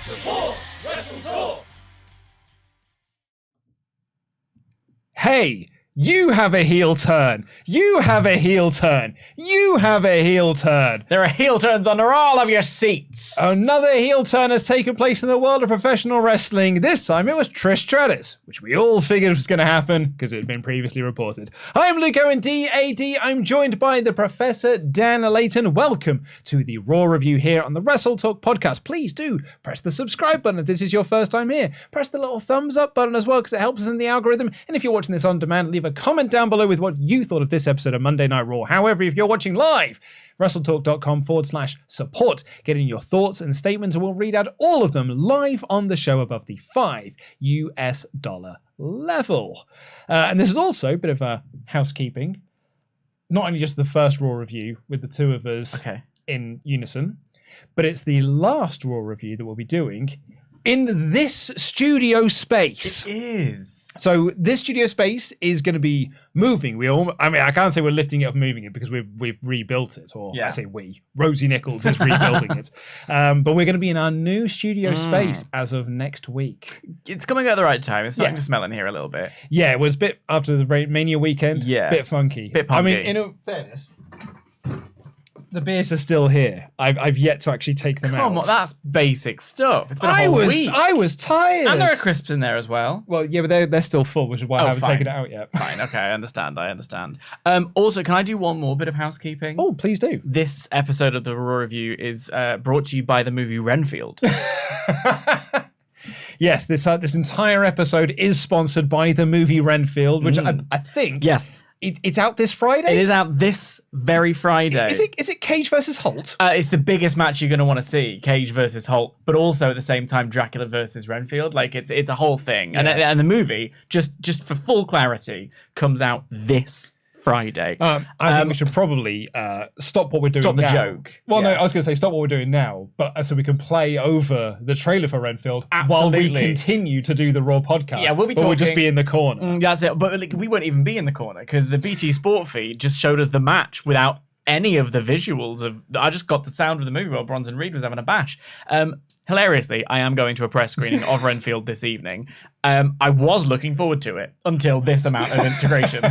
Support WrestleTalk. Hey, you have a heel turn. You have a heel turn. You have a heel turn. There are heel turns under all of your seats. Another heel turn has taken place in the world of professional wrestling. This time it was Trish Stratus, which we all figured was going to happen because it had been previously reported. I'm Luke Owen, DAD. I'm joined by the Professor Dan Layton. Welcome to the Raw review here on the WrestleTalk Podcast. Please do press the subscribe button if this is your first time here. Press the little thumbs up button as well because it helps us in the algorithm. And if you're watching this on demand, leave a comment down below with what you thought of this episode of Monday Night Raw. However, if you're watching live, WrestleTalk.com/support. Get in your thoughts and statements and we'll read out all of them live on the show above the $5 level. And this is also a bit of a housekeeping. Not only just the first Raw review with the two of us in unison, but it's the last Raw review that we'll be doing in this studio space. It is. So this studio space is going to be moving. I can't say we're lifting it up and moving it because we've rebuilt it. Or I say we. Rosie Nichols is rebuilding it. But we're going to be in our new studio space as of next week. It's coming at the right time. It's starting to smell in here a little bit. Yeah, it was a bit after the Mania weekend. Yeah. Bit funky. Bit punky. I mean, in fairness, the beers are still here. I've yet to actually take them out. Come on, that's basic stuff. It's been a whole week. I was tired. And there are crisps in there as well. Well, yeah, but they're still full, which is why I haven't taken it out yet. Fine, okay, I understand. Also, can I do one more bit of housekeeping? Oh, please do. This episode of the Raw Review is brought to you by the movie Renfield. Yes, this entire episode is sponsored by the movie Renfield, which I think... Yes. It's out this Friday? It is out this very Friday. Is it Cage versus Holt? It's the biggest match you're going to want to see, Cage versus Holt, but also at the same time Dracula versus Renfield. Like it's a whole thing. Yeah. And the movie, just for full clarity, comes out this Friday. I think we should probably stop what we're doing now. Stop the joke. Well, no, I was going to say stop what we're doing now, but so we can play over the trailer for Renfield while we continue to do the Raw podcast. Yeah, we'll be talking. We'll just be in the corner. That's it. But we won't even be in the corner because the BT Sport feed just showed us the match without any of the visuals of. I just got the sound of the movie while Bronson Reed was having a bash. Hilariously, I am going to a press screening of Renfield this evening. I was looking forward to it until this amount of integration.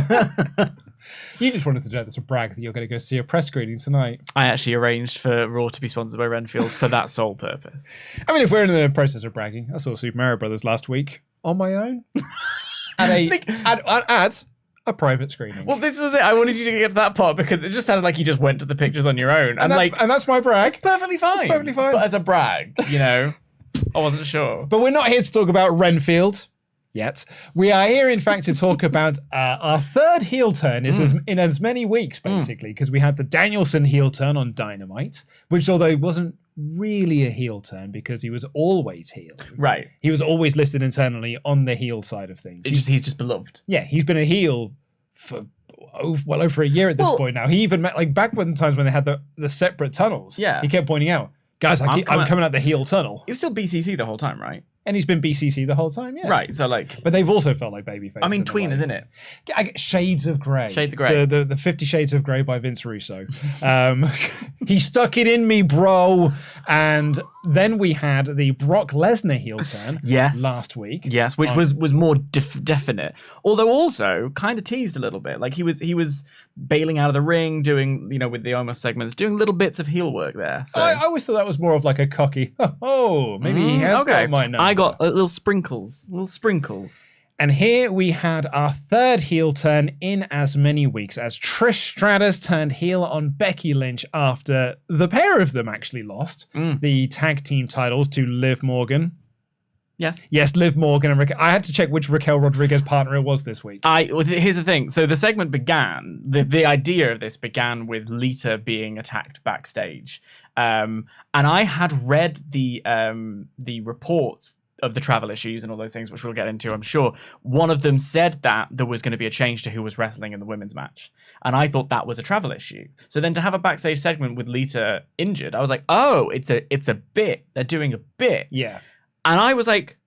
You just wanted to do this a brag that you're going to go see a press screening tonight. I actually arranged for Raw to be sponsored by Renfield for that sole purpose. I mean, if we're in the process of bragging, I saw Super Mario Brothers last week on my own at a private screening. Well, this was it. I wanted you to get to that part because it just sounded like you just went to the pictures on your own. And that's my brag. It's perfectly fine. It's perfectly fine. But as a brag, I wasn't sure. But we're not here to talk about Renfield yet. We are here, in fact, to talk about our third heel turn in as many weeks, basically, because we had the Danielson heel turn on Dynamite, which although wasn't really a heel turn because he was always heel. Right. He was always listed internally on the heel side of things. He's just beloved. Yeah, he's been a heel for well over a year at this point now. He even met, like, back when times when they had the separate tunnels. Yeah. He kept pointing out, guys, I'm coming out the heel tunnel. He was still BCC the whole time, right? And he's been BCC the whole time, yeah. Right, so like... But they've also felt like babyfaces. I mean, tweeners, isn't it? I get Shades of Grey. Shades of Grey. The 50 Shades of Grey by Vince Russo. He stuck it in me, bro. And then we had the Brock Lesnar heel turn last week. Yes, which was more definite. Although also kind of teased a little bit. Like he was bailing out of the ring, doing, with the almost segments, doing little bits of heel work there. So. I always thought that was more of like a cocky, maybe he has got my number. I got little sprinkles. And here we had our third heel turn in as many weeks as Trish Stratus turned heel on Becky Lynch after the pair of them actually lost the tag team titles to Liv Morgan. Yes, Liv Morgan and Raquel. I had to check which Raquel Rodriguez partner it was this week. Here's the thing. So the segment began, the idea of this began with Lita being attacked backstage. And I had read the reports of the travel issues and all those things, which we'll get into, I'm sure. One of them said that there was going to be a change to who was wrestling in the women's match. And I thought that was a travel issue. So then to have a backstage segment with Lita injured, I was like, oh, it's a bit. They're doing a bit. Yeah. And I was like,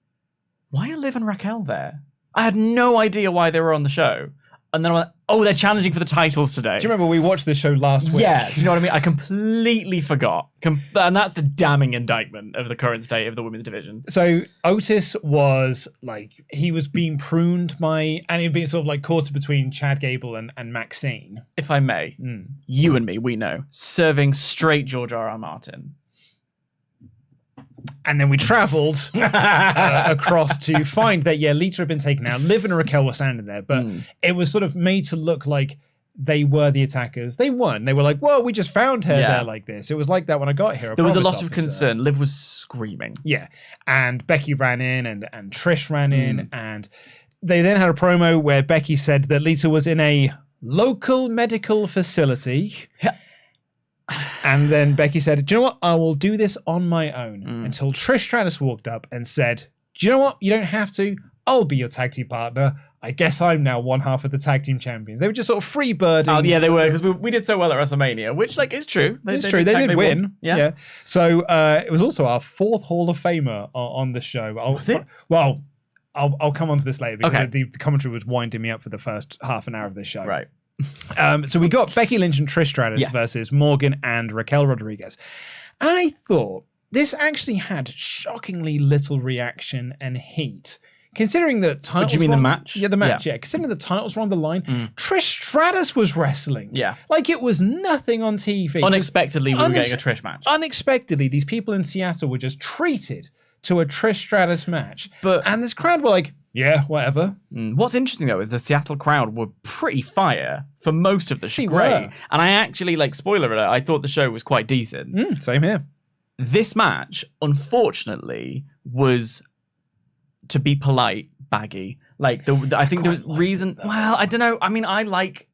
why are Liv and Raquel there? I had no idea why they were on the show. And then I went, oh, they're challenging for the titles today. Do you remember we watched this show last week? Yeah, do you know what I mean? I completely forgot. And that's the damning indictment of the current state of the women's division. So Otis was like, he was being pruned by, and he'd been sort of like caught between Chad Gable and Maxine. If I may, you and me, we know, serving straight George R.R. Martin. And then we travelled across to find that, Lita had been taken out. Liv and Raquel were standing there, but it was sort of made to look like they were the attackers. They weren't. They were like, well, we just found her there like this. It was like that when I got here. There was a lot of concern. Liv was screaming. Yeah. And Becky ran in and Trish ran in. And they then had a promo where Becky said that Lita was in a local medical facility. Yeah. And then Becky said, do you know what? I will do this on my own. Until Trish Stratus walked up and said, do you know what? You don't have to. I'll be your tag team partner. I guess I'm now one half of the tag team champions. They were just sort of free birding. Oh, yeah, they were, because we did so well at WrestleMania, which, like, is true. It's true. They did win. Yeah. So it was also our 4th Hall of Famer on the show. Was it? Well, I'll come on to this later because the commentary was winding me up for the first half an hour of this show. Right. So we got Becky Lynch and Trish Stratus versus Morgan and Raquel Rodriguez. And I thought this actually had shockingly little reaction and heat. Considering that titles... Do you mean the match? Yeah, the match, yeah. Considering the titles were on the line, Trish Stratus was wrestling. Yeah. Like it was nothing on TV. Unexpectedly, we were getting a Trish match. Unexpectedly, these people in Seattle were just treated to a Trish Stratus match. And this crowd were like, yeah, whatever. What's interesting, though, is the Seattle crowd were pretty fire for most of the show. And I actually, like, spoiler alert, I thought the show was quite decent. Same here. This match, unfortunately, was, to be polite, baggy. Like, I think the reason... Well, I don't know. I mean, I like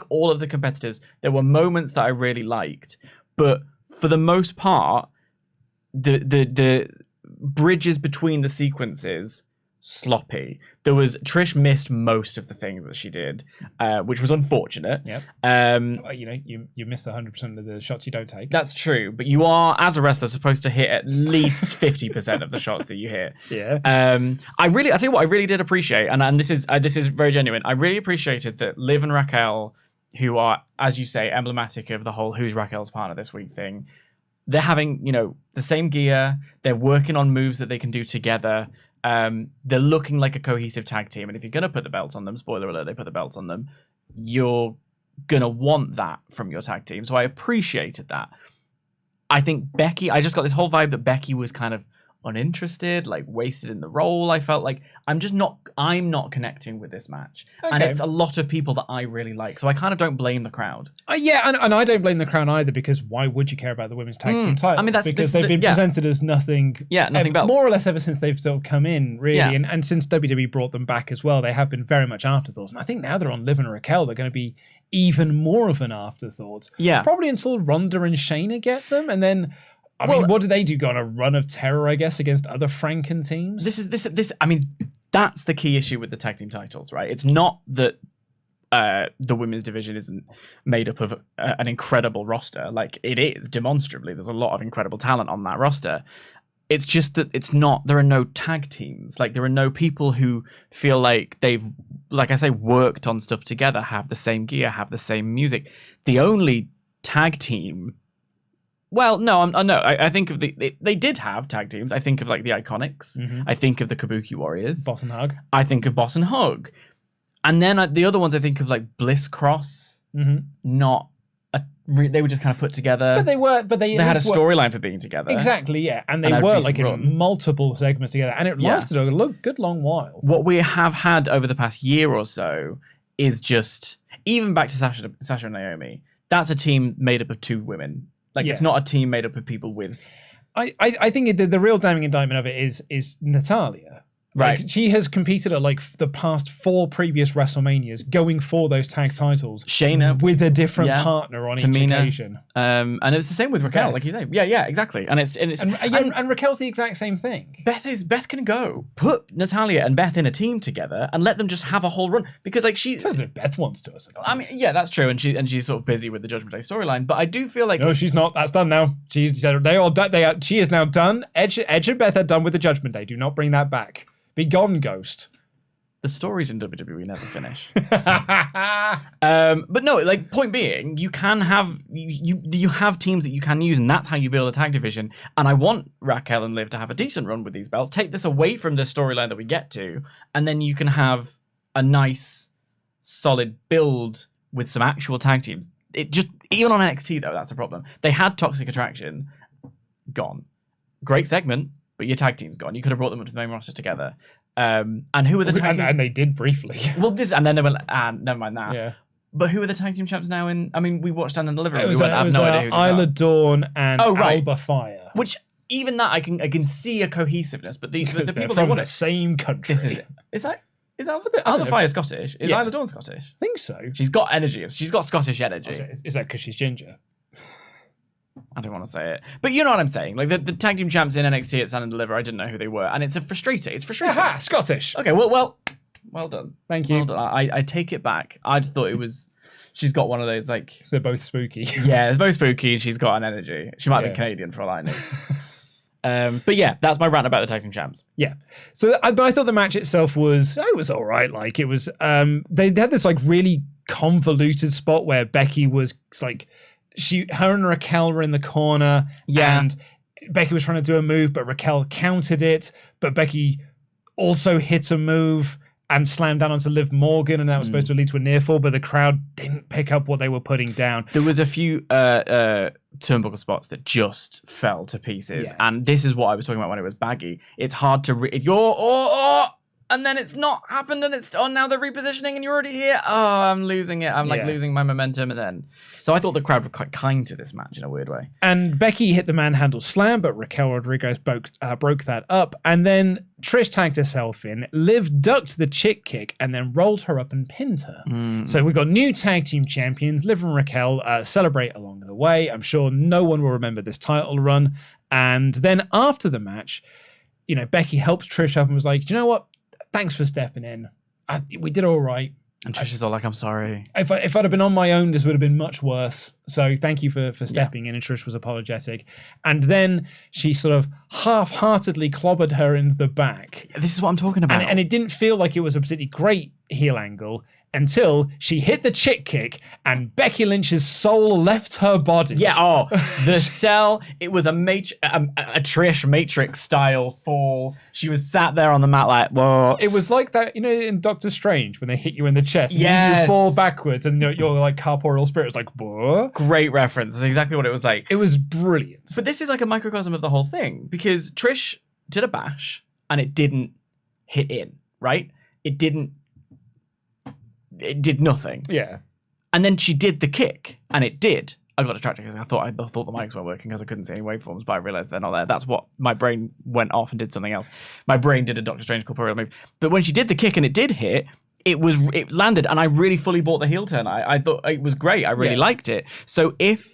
all of the competitors. There were moments that I really liked. But for the most part, the bridges between the sequences... sloppy. Trish missed most of the things that she did, which was unfortunate. Yep. You miss 100% of the shots you don't take. That's true, but you are, as a wrestler, supposed to hit at least 50% of the shots that you hit. Yeah. I tell you what, I really did appreciate, and this is very genuine. I really appreciated that Liv and Raquel, who are, as you say, emblematic of the whole "who's Raquel's partner this week" thing. They're having, the same gear. They're working on moves that they can do together. They're looking like a cohesive tag team. And if you're going to put the belts on them, spoiler alert, they put the belts on them, you're going to want that from your tag team. So I appreciated that. I think Becky, I just got this whole vibe that Becky was kind of uninterested, like wasted in the role. I felt like I'm not connecting with this match. Okay. And it's a lot of people that I really like. So I kind of don't blame the crowd. And I don't blame the crowd either, because why would you care about the women's tag team title? I mean, because they've been presented as nothing. Yeah, nothing belts. More or less ever since they've sort of come in, really. Yeah. And since WWE brought them back as well, they have been very much afterthoughts. And I think now they're on Liv and Raquel, they're going to be even more of an afterthought. Yeah. Probably until Ronda and Shayna get them, and then... I mean, what did they do? Go on a run of terror, I guess, against other Franken teams? This. I mean, that's the key issue with the tag team titles, right? It's not that the women's division isn't made up of an incredible roster. Like, it is, demonstrably. There's a lot of incredible talent on that roster. It's just that there are no tag teams. Like, there are no people who feel like they've, like I say, worked on stuff together, have the same gear, have the same music. The only tag team... Well, no, I think of they did have tag teams. I think of like the Iconics. Mm-hmm. I think of the Kabuki Warriors. Boss and Hug. I think of Boss and Hug. And then the other ones I think of like Bliss Cross. Mm-hmm. They were just kind of put together. But they had a storyline for being together. Exactly, yeah. And they were like in multiple segments together. And it lasted a good long while. What we have had over the past year or so is just, even back to Sasha and Naomi, that's a team made up of 2 women. Like, it's not a team made up of people with... I think the real damning indictment of it is Natalya. Right. Like, she has competed at like the past 4 previous WrestleManias, going for those tag titles. Shayna. With a different partner on Tamina, each occasion. And it was the same with Raquel, like you say. Yeah, exactly. And Raquel's the exact same thing. Beth can go. Put Natalya and Beth in a team together and let them just have a whole run. Because like she... Depends if Beth wants to, I suppose. I mean, yeah, that's true. And she's sort of busy with the Judgment Day storyline. But I do feel like... No, she's not. That's done now. She is now done. Edge and Beth are done with the Judgment Day. Do not bring that back. Be gone, Ghost. The stories in WWE never finish. But no, like, point being, you can have you have teams that you can use, and that's how you build a tag division. And I want Raquel and Liv to have a decent run with these belts. Take this away from the storyline that we get to, and then you can have a nice, solid build with some actual tag teams. It just, even on NXT though, that's a problem. They had Toxic Attraction, gone. Great segment, but your tag team's gone. You could have brought them up to the main roster together. And who were the tag team? And they did briefly. Well, and then they went, never mind that. Yeah. But who are the tag team champs now in? I mean, we watched Stand and Deliver. It was Isla Dawn and Alba Fire. Which, even that, I can see a cohesiveness, but the people from they want the same country. This is it. Is Alba Fire Scottish? Is Isla Dawn Scottish? I think so. She's got energy. She's got Scottish energy. Okay. Is that because she's ginger? I don't want to say it, but you know what I'm saying. Like the tag team champs in NXT at Stand and Deliver, I didn't know who they were, and it's frustrating. Aha, Scottish. Okay, well done. Thank you. Well done. I take it back. I just thought it was. She's got one of those like. They're both spooky. Yeah, they're both spooky, and she's got an energy. She might be Canadian for all I know. But yeah, that's my rant about the tag team champs. Yeah. So, but I thought the match itself was all right. Like it was. They had this like really convoluted spot where Becky was like. Her and Raquel were in the corner, and Becky was trying to do a move, but Raquel countered it. But Becky also hit a move and slammed down onto Liv Morgan, and that was supposed to lead to a near fall, but the crowd didn't pick up what they were putting down. There was a few turnbuckle spots that just fell to pieces, and this is what I was talking about when it was baggy. It's hard to if you're and then it's not happened, and it's now they're repositioning, and you're already here. Oh, I'm losing it. I'm like losing my momentum, and then. So I thought the crowd were quite kind to this match in a weird way. And Becky hit the manhandle slam, but Raquel Rodriguez broke that up, and then Trish tagged herself in. Liv ducked the chick kick, and then rolled her up and pinned her. So we've got new tag team champions. Liv and Raquel celebrate along the way. I'm sure no one will remember this title run. And then after the match, Becky helps Trish up and was like, "Do you know what? Thanks for stepping in. We did all right." And Trish is all like, "I'm sorry. If I'd have been on my own, this would have been much worse. So thank you for stepping in." And Trish was apologetic. And then she sort of half-heartedly clobbered her in the back. This is what I'm talking about. And it didn't feel like it was a particularly great heel angle until she hit the chick kick and Becky Lynch's soul left her body. Yeah, the cell. It was a Trish Matrix style fall. She was sat there on the mat like, whoa. It was like that, in Doctor Strange when they hit you in the chest. Yeah, you fall backwards and your like corporeal spirit was like, whoa. Great reference. That's exactly what it was like. It was brilliant. But this is like a microcosm of the whole thing because Trish did a bash and it didn't hit in, right? It did nothing. Yeah. And then she did the kick, and it did. I got distracted because I thought the mics weren't working because I couldn't see any waveforms, but I realized they're not there. That's what my brain went off and did something else. My brain did a Doctor Strange corporeal move. But when she did the kick and it did hit, it landed, and I really fully bought the heel turn. I thought it was great. I really liked it. So if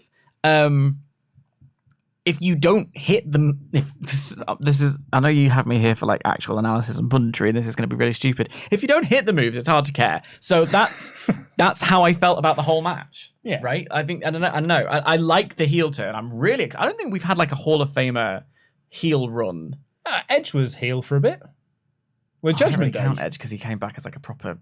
you don't hit them, this is, I know you have me here for like actual analysis and punditry, and this is going to be really stupid. If you don't hit the moves, it's hard to care. So that's how I felt about the whole match. Yeah. Right. I don't know. I like the heel turn. I'm really. I don't think we've had like a Hall of Famer heel run. Edge was heel for a bit. Well, Judgment Day. I don't really count Edge because he came back as like a proper.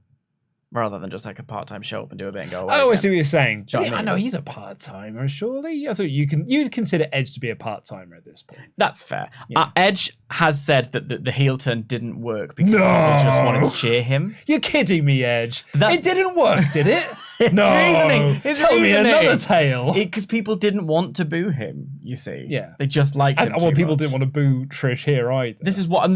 Rather than just like a part-time show up and do a bit and go away. Oh, I see what you're saying. Do you know what I mean? I know he's a part-timer, surely. I thought you'd consider Edge to be a part-timer at this point. That's fair. Yeah. Edge has said that the heel turn didn't work because people just wanted to cheer him. You're kidding me, Edge. It didn't work, did it? Tell me another tale. Because people didn't want to boo him, you see. Yeah. They just liked him too people much. didn't want to boo Trish here either.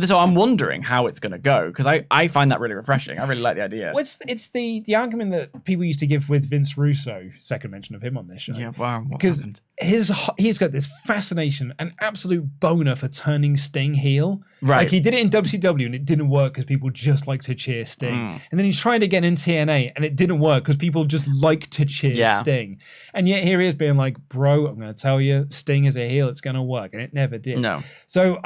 So I'm wondering how it's going to go, because I find that really refreshing. I really like the idea. Well, it's the argument that people used to give with Vince Russo, second mention of him on this show. Yeah, wow. Because he's got this fascination, an absolute boner for turning Sting heel. Right. Like he did it in WCW and it didn't work because people just like to cheer Sting. And then he tried again in TNA and it didn't work because people just like to cheer Sting. And yet here he is being like, bro, I'm going to tell you, Sting is a heel, it's going to work. And it never did. No. So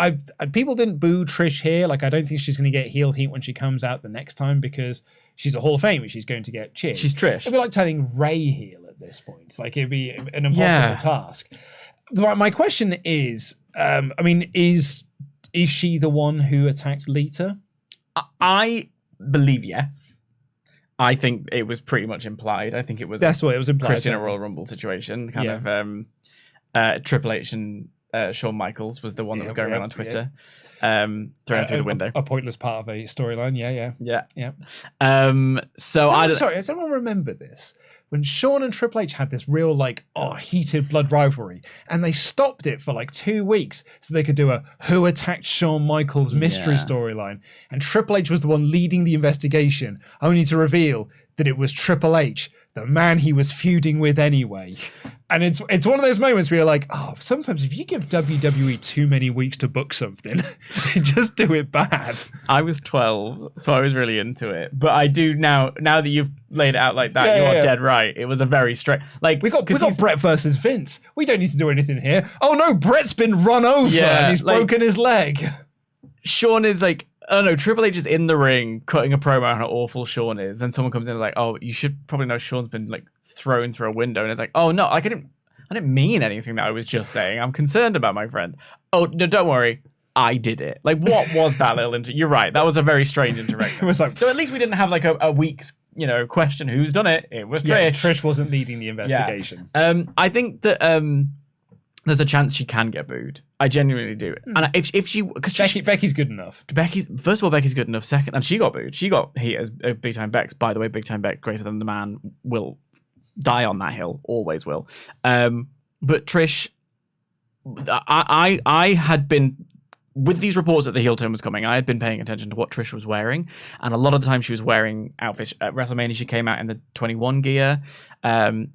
people didn't boo Trish here. Like I don't think she's going to get heel heat when she comes out the next time because she's a Hall of Famer. She's going to get cheered. She's Trish. It'd be like turning Ray heel at this point. It's like it'd be an impossible task. My question is, is she the one who attacked Lita? I believe yes. I think it was pretty much implied. I think it was. That's what it was implied. Chris in a Royal Rumble situation, kind of. Triple H and Shawn Michaels was the one that was going around on Twitter, thrown through the window. A pointless part of a storyline. Yeah. So sorry, does anyone remember this? When Shawn and Triple H had this real heated blood rivalry, and they stopped it for 2 weeks so they could do a who attacked Shawn Michaels mystery storyline, and Triple H was the one leading the investigation, only to reveal that it was Triple H, the man he was feuding with anyway. And it's one of those moments where you're like, oh, sometimes if you give WWE too many weeks to book something, you just do it bad. I was 12, so I was really into it. But I do now that you've laid it out like that, you are dead right. It was a very straight... we got Brett versus Vince. We don't need to do anything here. Oh no, Brett's been run over and he's broken his leg. Shawn is oh no, Triple H is in the ring cutting a promo on how awful Shawn is. Then someone comes in and oh, you should probably know Shawn's been thrown through a window. And it's oh no, I didn't mean anything that I was just saying. I'm concerned about my friend. Oh no, don't worry. I did it. What was that little You're right. That was a very strange interaction. It was so at least we didn't have a week's, question. Who's done it? It was Trish. Yeah, Trish wasn't leading the investigation. Yeah. I think that there's a chance she can get booed. I genuinely do. And if she, because Becky's good enough. First of all, Becky's good enough. Second, and she got booed. She got heat as Big Time Bex. By the way, Big Time Bex, greater than the man, will die on that hill. Always will. But Trish, I had been, with these reports that the heel turn was coming, I had been paying attention to what Trish was wearing, and a lot of the time she was wearing outfits. At WrestleMania, she came out in the 21 gear.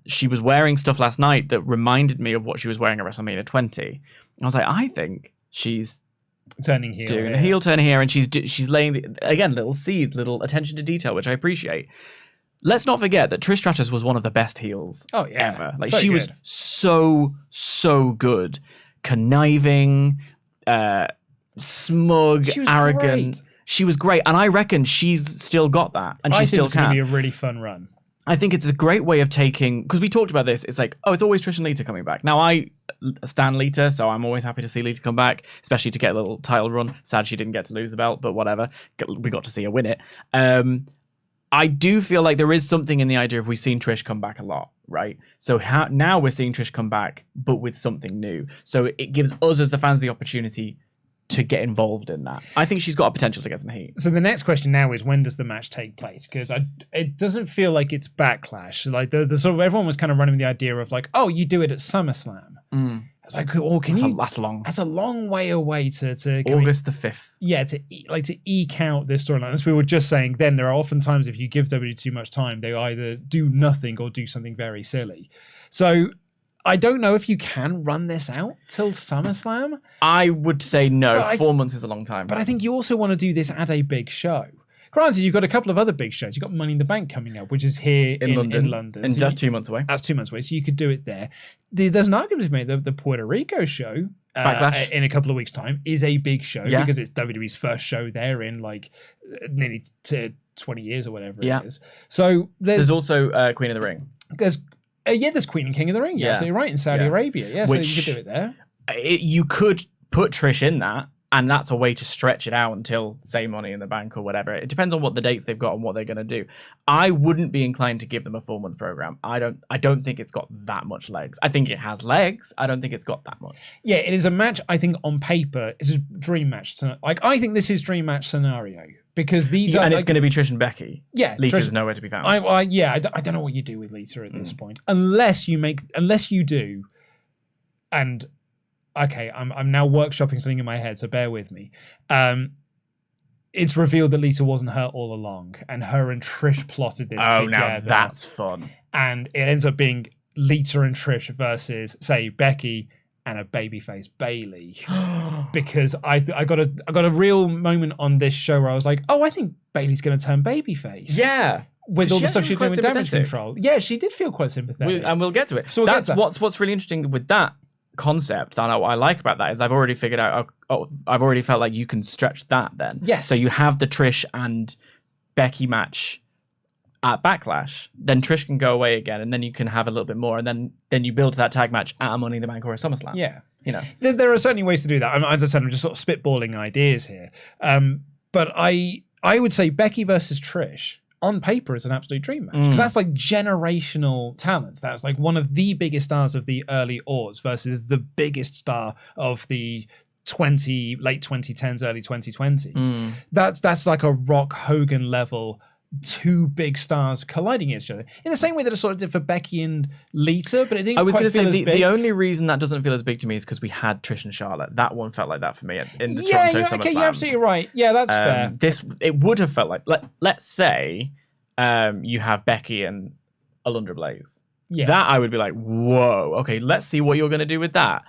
She was wearing stuff last night that reminded me of what she was wearing at WrestleMania 20. And I was like, I think she's turning heel, doing a heel turn here, and she's laying little seeds, little attention to detail, which I appreciate. Let's not forget that Trish Stratus was one of the best heels ever. She was so good, conniving, smug, arrogant. Great. She was great, and I reckon she's still got that, and she still can. It's going to be a really fun run. I think it's a great way of taking, because we talked about this. It's it's always Trish and Lita coming back. Now I stan Lita, so I'm always happy to see Lita come back, especially to get a little title run. Sad she didn't get to lose the belt, but whatever. We got to see her win it. I do feel like there is something in the idea of we've seen Trish come back a lot, right? So now we're seeing Trish come back, but with something new. So it gives us as the fans the opportunity to get involved in that. I think she's got a potential to get some heat. So the next question now is, when does the match take place? Because it doesn't feel like it's Backlash. The sort of, everyone was kind of running with the idea of you do it at SummerSlam. I was like, oh, that's long. That's a long way away to August the 5th. Yeah, to eke out this storyline. As we were just saying, then there are often times if you give WWE too much time, they either do nothing or do something very silly. So I don't know if you can run this out till SummerSlam. I would say no. 4 months is a long time. But I think you also want to do this at a big show. Granted, you've got a couple of other big shows. You've got Money in the Bank coming up, which is here in London. And that's 2 months away. That's 2 months away, so you could do it there. There's an argument to make that the Puerto Rico show in a couple of weeks' time is a big show because it's WWE's first show there in nearly to 20 years or whatever it is. So there's also Queen of the Ring. There's Queen and King of the Ring. You're absolutely right, in Saudi Arabia. Yeah, so you could do it there. You could put Trish in that, and that's a way to stretch it out until, say, Money in the Bank or whatever. It depends on what the dates they've got and what they're going to do. I wouldn't be inclined to give them a 4-month program. I don't think it's got that much legs. I think it has legs. I don't think it's got that much. Yeah, it is a match, I think, on paper, it's a dream match. I think this is dream match scenario. Because these are... And it's going to be Trish and Becky. Yeah. Lita's nowhere to be found. I don't know what you do with Lita at this point. Unless you do, and... Okay, I'm now workshopping something in my head, so bear with me. It's revealed that Lita wasn't hurt all along, and her and Trish plotted this together. Now that's fun. And it ends up being Lita and Trish versus, say, Becky and a babyface Bayley. Because I got a real moment on this show where I was like, oh, I think Bayley's going to turn babyface. Yeah. With all the stuff she's doing with Damage Control. Yeah, she did feel quite sympathetic. And we'll get to it. So that's what's really interesting with that concept that I like about that is I've already figured out I've already felt like you can stretch that then. Yes. So you have the Trish and Becky match at Backlash, then Trish can go away again, and then you can have a little bit more, and then you build that tag match at a Money in the Bank or a SummerSlam. Yeah. You know. There are certainly ways to do that. As I said, I'm just sort of spitballing ideas here. But I I would say Becky versus Trish on paper is an absolute dream match, because that's like generational talent. That's like one of the biggest stars of the early aughts versus the biggest star of the late 2010s, early 2020s. That's like a Rock Hogan level, two big stars colliding against each other in the same way that it sort of did for Becky and Lita, but it didn't. I was going to say the only reason that doesn't feel as big to me is because we had Trish and Charlotte. That one felt like that for me in the Toronto SummerSlam. You're absolutely right. Yeah, that's fair. It would have felt like let's say you have Becky and Alundra Blaze. Yeah, that I would be like, whoa, okay, let's see what you're going to do with that.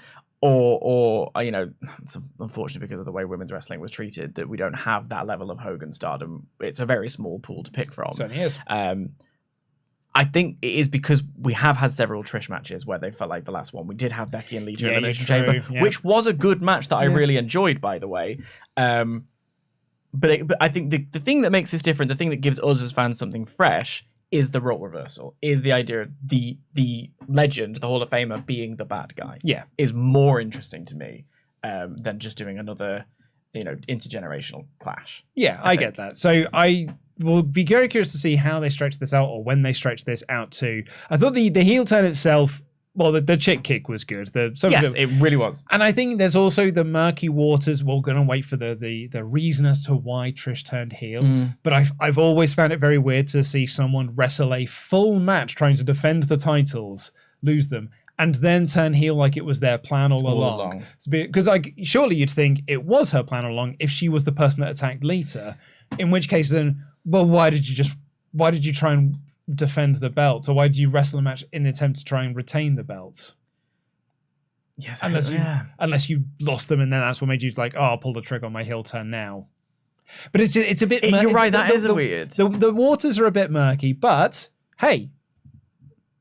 Or it's unfortunate because of the way women's wrestling was treated that we don't have that level of Hogan stardom. It's a very small pool to pick from. It certainly is. I think it is because we have had several Trish matches where they felt like the last one. We did have Becky and Lita in the Elimination Chamber, which was a good match that I really enjoyed, by the way. But I think the thing that makes this different, the thing that gives us as fans something fresh, is the role reversal, is the idea of the legend, the Hall of Famer being the bad guy. Yeah, is more interesting to me than just doing another, intergenerational clash. Yeah, I get that. So I will be very curious to see how they stretch this out, or when they stretch this out to. I thought the heel turn itself, well, the chick kick was good. Yes, it really was. And I think there's also the murky waters. We're going to wait for the reason as to why Trish turned heel. But I've always found it very weird to see someone wrestle a full match trying to defend the titles, lose them, and then turn heel like it was their plan all along. Because surely you'd think it was her plan all along if she was the person that attacked Lita. In which case, then, well, why did you try and defend the belts, or why did you wrestle a match in an attempt to try and retain the belts? Yes, unless you lost them, and then that's what made you like, I'll pull the trigger on my heel turn now. But it's a bit. You're right. That is weird. The waters are a bit murky, but hey,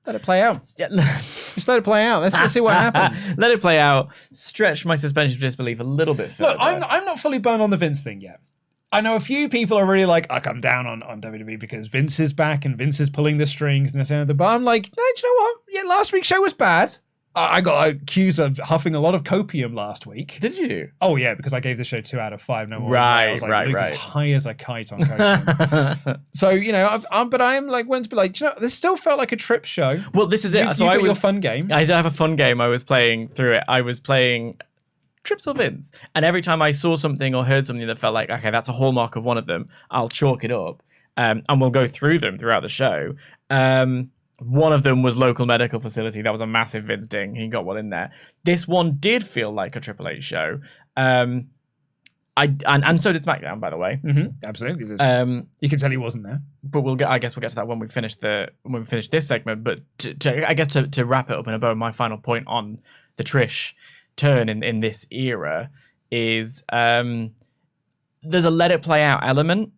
let it play out. Just let it play out. Let's see what happens. Let it play out. Stretch my suspension of disbelief a little bit further. Look, I'm not fully burned on the Vince thing yet. I know a few people are really like, I come down on WWE because Vince is back and Vince is pulling the strings and this and that. But I'm like, no, do you know what? Yeah, last week's show was bad. I got accused of huffing a lot of copium last week. Did you? Oh, yeah, because I gave the show 2 out of 5. No more. Right. As high as a kite on copium. So, but I am like, when to be like, do you know, this still felt like a trip show. Well, this is it. So I was your fun game. I did have a fun game. I was playing through it. I was playing Trips or Vince, and every time I saw something or heard something that felt like, okay, that's a hallmark of one of them, I'll chalk it up, and we'll go through them throughout the show. One of them was local medical facility. That was a massive Vince ding. He got one in there. This one did feel like a Triple H show. And so did SmackDown, by the way. Absolutely. You can tell he wasn't there. But I guess we'll get to that when we finish this segment. But to wrap it up in a bow, my final point on the Trish turn in this era is there's a let it play out element,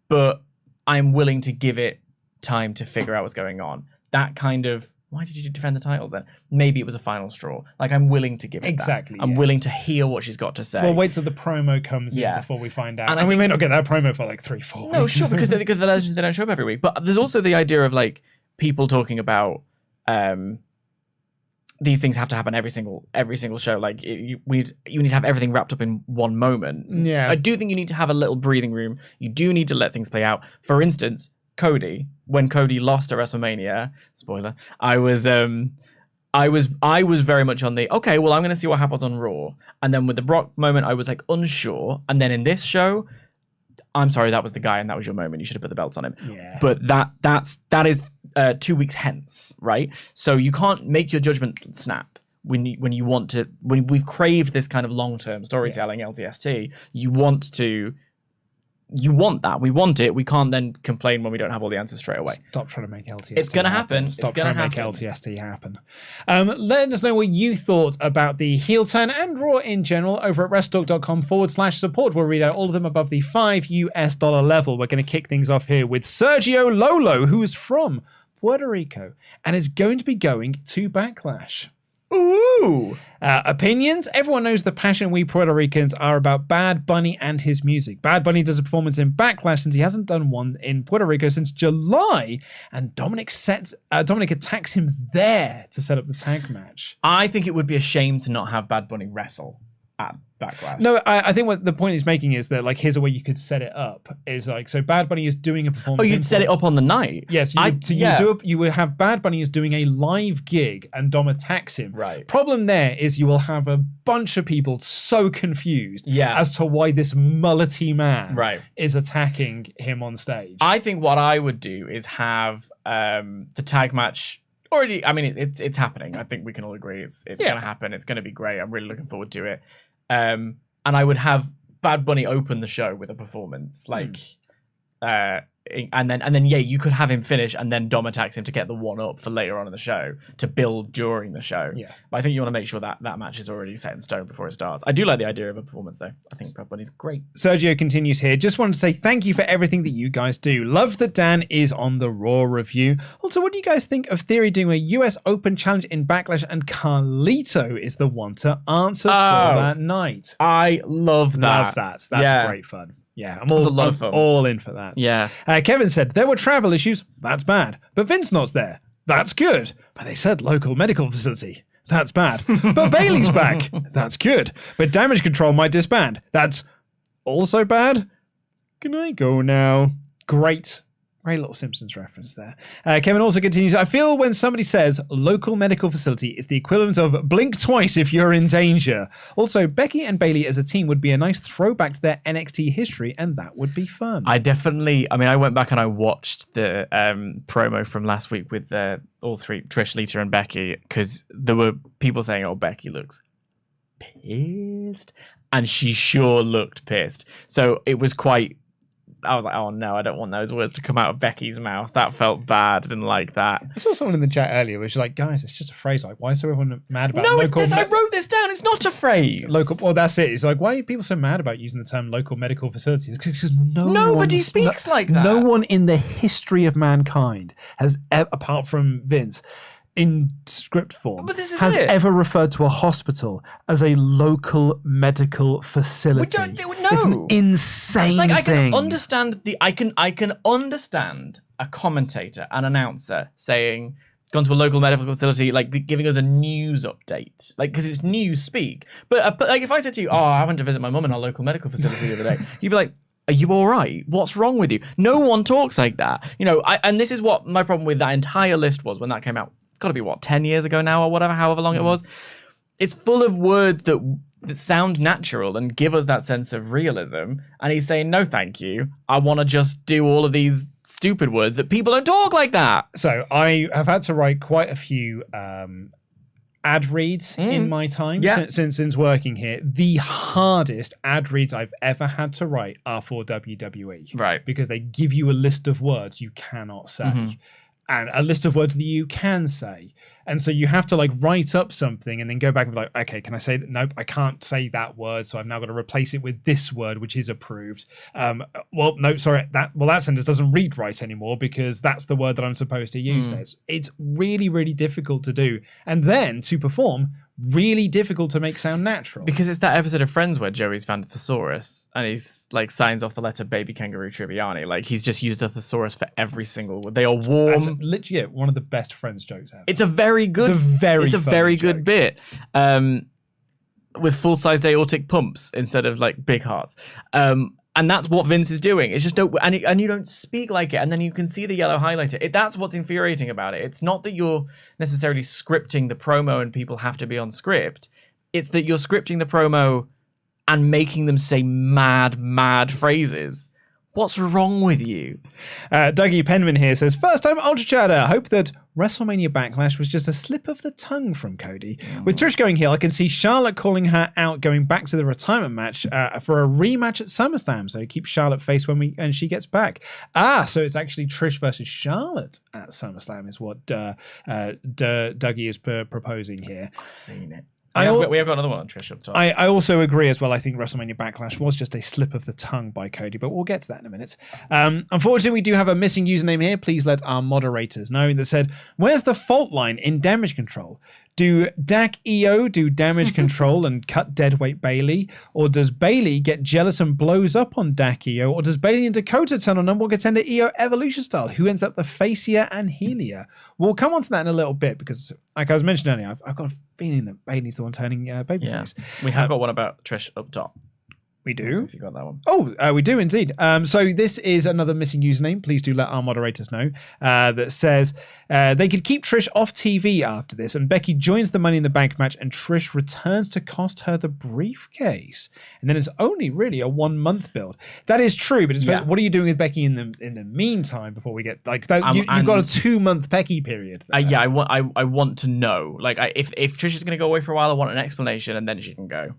but I'm willing to give it time to figure out what's going on. That kind of, why did you defend the titles then? Maybe it was a final straw. Like, I'm willing to give it exactly. I'm willing to hear what she's got to say. Well, wait till the promo comes in before we find out. And we may not get that promo for like 3-4 weeks. No, sure, because the legends, they don't show up every week. But there's also the idea of like people talking about these things have to happen every single show. Like you need to have everything wrapped up in one moment. Yeah, I do think you need to have a little breathing room. You do need to let things play out. For instance, Cody, when Cody lost at WrestleMania, spoiler, I was very much on the, okay, well, I'm going to see what happens on Raw. And then with the Brock moment, I was like unsure. And then in this show, I'm sorry, that was the guy and that was your moment. You should have put the belts on him. Yeah. But that is 2 weeks hence, right? So you can't make your judgment snap when we've craved this kind of long-term storytelling, LTST. You want that. We want it. We can't then complain when we don't have all the answers straight away. Stop trying to make LTST It's going to happen. Stop trying to make LTST happen. Let us know what you thought about the heel turn and Raw in general over at WrestleTalk.com/support. We'll read out all of them above the $5 level. We're going to kick things off here with Sergio Lolo, who is from Puerto Rico and is going to be going to Backlash. Ooh! Opinions? Everyone knows the passion we Puerto Ricans are about Bad Bunny and his music. Bad Bunny does a performance in Backlash since he hasn't done one in Puerto Rico since July, and Dominic attacks him there to set up the tag match. I think it would be a shame to not have Bad Bunny wrestle at Backlash. No, I think what the point he's making is that, like, here's a way you could set it up. Is like, so Bad Bunny is doing a performance. Oh, you'd set it up on the night? Yes, you would have Bad Bunny is doing a live gig and Dom attacks him. Right. Problem there is you will have a bunch of people so confused as to why this mullety man is attacking him on stage. I think what I would do is have the tag match already. I mean, it's happening. I think we can all agree it's going to happen. It's going to be great. I'm really looking forward to it. And I would have Bad Bunny open the show with a performance, like, and then you could have him finish, and then Dom attacks him to get the one up for later on in the show to build during the show. Yeah, but I think you want to make sure that match is already set in stone before it starts. I do like the idea of a performance, though. I think Bad Bunny's great. Sergio continues here. Just wanted to say thank you for everything that you guys do. Love that Dan is on the Raw review. Also, what do you guys think of Theory doing a US Open challenge in Backlash, and Carlito is the one to answer for that night? I love that. Love that. That's great fun. Yeah, I'm all in for that. Yeah. Kevin said, there were travel issues. That's bad. But Vince not there. That's good. But they said local medical facility. That's bad. But Bailey's back. That's good. But damage control might disband. That's also bad. Can I go now? Great little Simpsons reference there. Kevin also continues, I feel when somebody says local medical facility is the equivalent of blink twice if you're in danger. Also, Becky and Bailey as a team would be a nice throwback to their NXT history, and that would be fun. I went back and I watched the promo from last week with all three, Trish, Lita, and Becky, because there were people saying, oh, Becky looks pissed. And she sure looked pissed. So it was I was like, oh no, I don't want those words to come out of Becky's mouth. That felt bad. I didn't like that. I saw someone in the chat earlier which was like, guys, it's just a phrase. Like, why is everyone mad about local? I wrote this down. It's not a phrase. Well, that's it. It's like, why are people so mad about using the term local medical facilities? Because nobody speaks like that. No one in the history of mankind has, apart from Vince, in script form, has ever referred to a hospital as a local medical facility. It's an insane thing. I can understand I can understand a commentator, an announcer saying, gone to a local medical facility, like giving us a news update, like, because it's news speak. But like, if I said to you, I went to visit my mum in our local medical facility the other day, you'd be like, are you all right? What's wrong with you? No one talks like that. And this is what my problem with that entire list was when that came out. It's got to be 10 years ago now or whatever, however long it was. It's full of words that sound natural and give us that sense of realism. And he's saying, no, thank you. I want to just do all of these stupid words that people don't talk like that. So I have had to write quite a few ad reads in my time since working here. The hardest ad reads I've ever had to write are for WWE. Right. Because they give you a list of words you cannot say. And a list of words that you can say. And so you have to like write up something and then go back and be like, okay, can I say that? Nope, I can't say that word. So I've now got to replace it with this word, which is approved. Well, no, sorry. That sentence doesn't read right anymore because that's the word that I'm supposed to use there. It's really, really difficult to do. And then to perform, really difficult to make sound natural. Because it's that episode of Friends where Joey's found a thesaurus and he's like signs off the letter baby kangaroo Triviani. Like he's just used a thesaurus for every single word. They are warm. Literally one of the best Friends jokes ever. It's a very good bit. With full-sized aortic pumps instead of like big hearts. And that's what Vince is doing. It's just and you don't speak like it, and then you can see the yellow highlighter. That's what's infuriating about it. It's not that you're necessarily scripting the promo and people have to be on script. It's that you're scripting the promo and making them say mad phrases. What's wrong with you? Dougie Penman here says, first time Ultra Chatter. Hope that WrestleMania Backlash was just a slip of the tongue from Cody. With Trish going heel, I can see Charlotte calling her out going back to the retirement match for a rematch at SummerSlam. So keep Charlotte face when she gets back. So it's actually Trish versus Charlotte at SummerSlam is what Dougie is proposing here. I've seen it. We have got another one on Trish up top. I also agree as well. I think WrestleMania Backlash was just a slip of the tongue by Cody, but we'll get to that in a minute. Unfortunately, we do have a missing username here. Please let our moderators know that said, where's the fault line in damage control? Do Dak EO do damage control and cut deadweight Bayley? Or does Bayley get jealous and blows up on Dak EO? Or does Bayley and Dakota turn on number one contender EO Evolution style? Who ends up the facier and healier? We'll come on to that in a little bit because, like I was mentioning earlier, I've got a feeling that Bayley's the one turning babyface. We have got one about Trish up top. We do. If you got that one. Oh, we do indeed. So this is another missing username. Please do let our moderators know. That says they could keep Trish off TV after this, and Becky joins the Money in the Bank match, and Trish returns to cost her the briefcase. And then it's only really a 1 month build. That is true, but it's what are you doing with Becky in the meantime before we get like that? You've got a 2 month Becky period. I want to know. Like, if Trish is going to go away for a while, I want an explanation, and then she can go.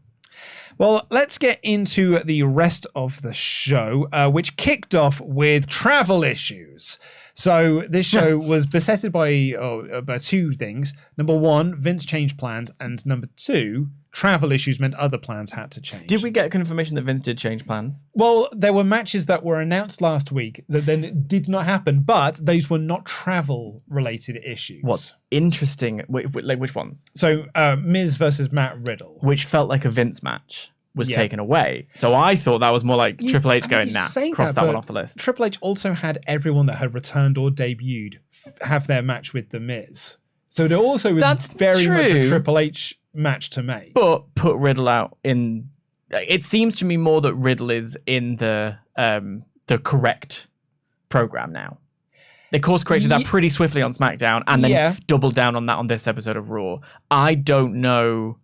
Well, let's get into the rest of the show, which kicked off with travel issues. So this show was besetted by two things. Number one, Vince changed plans. And number two, travel issues meant other plans had to change. Did we get confirmation that Vince did change plans? Well, there were matches that were announced last week that then did not happen, but those were not travel-related issues. What's interesting, like which ones? So Miz versus Matt Riddle. Which felt like a Vince match was taken away. So I thought that was more like Triple H going, cross that one off the list. Triple H also had everyone that had returned or debuted have their match with The Miz. So there also was very much a Triple H match to make. But put Riddle out in... It seems to me more that Riddle is in the correct program now. They course corrected that pretty swiftly on SmackDown and then doubled down on that on this episode of Raw. I don't know.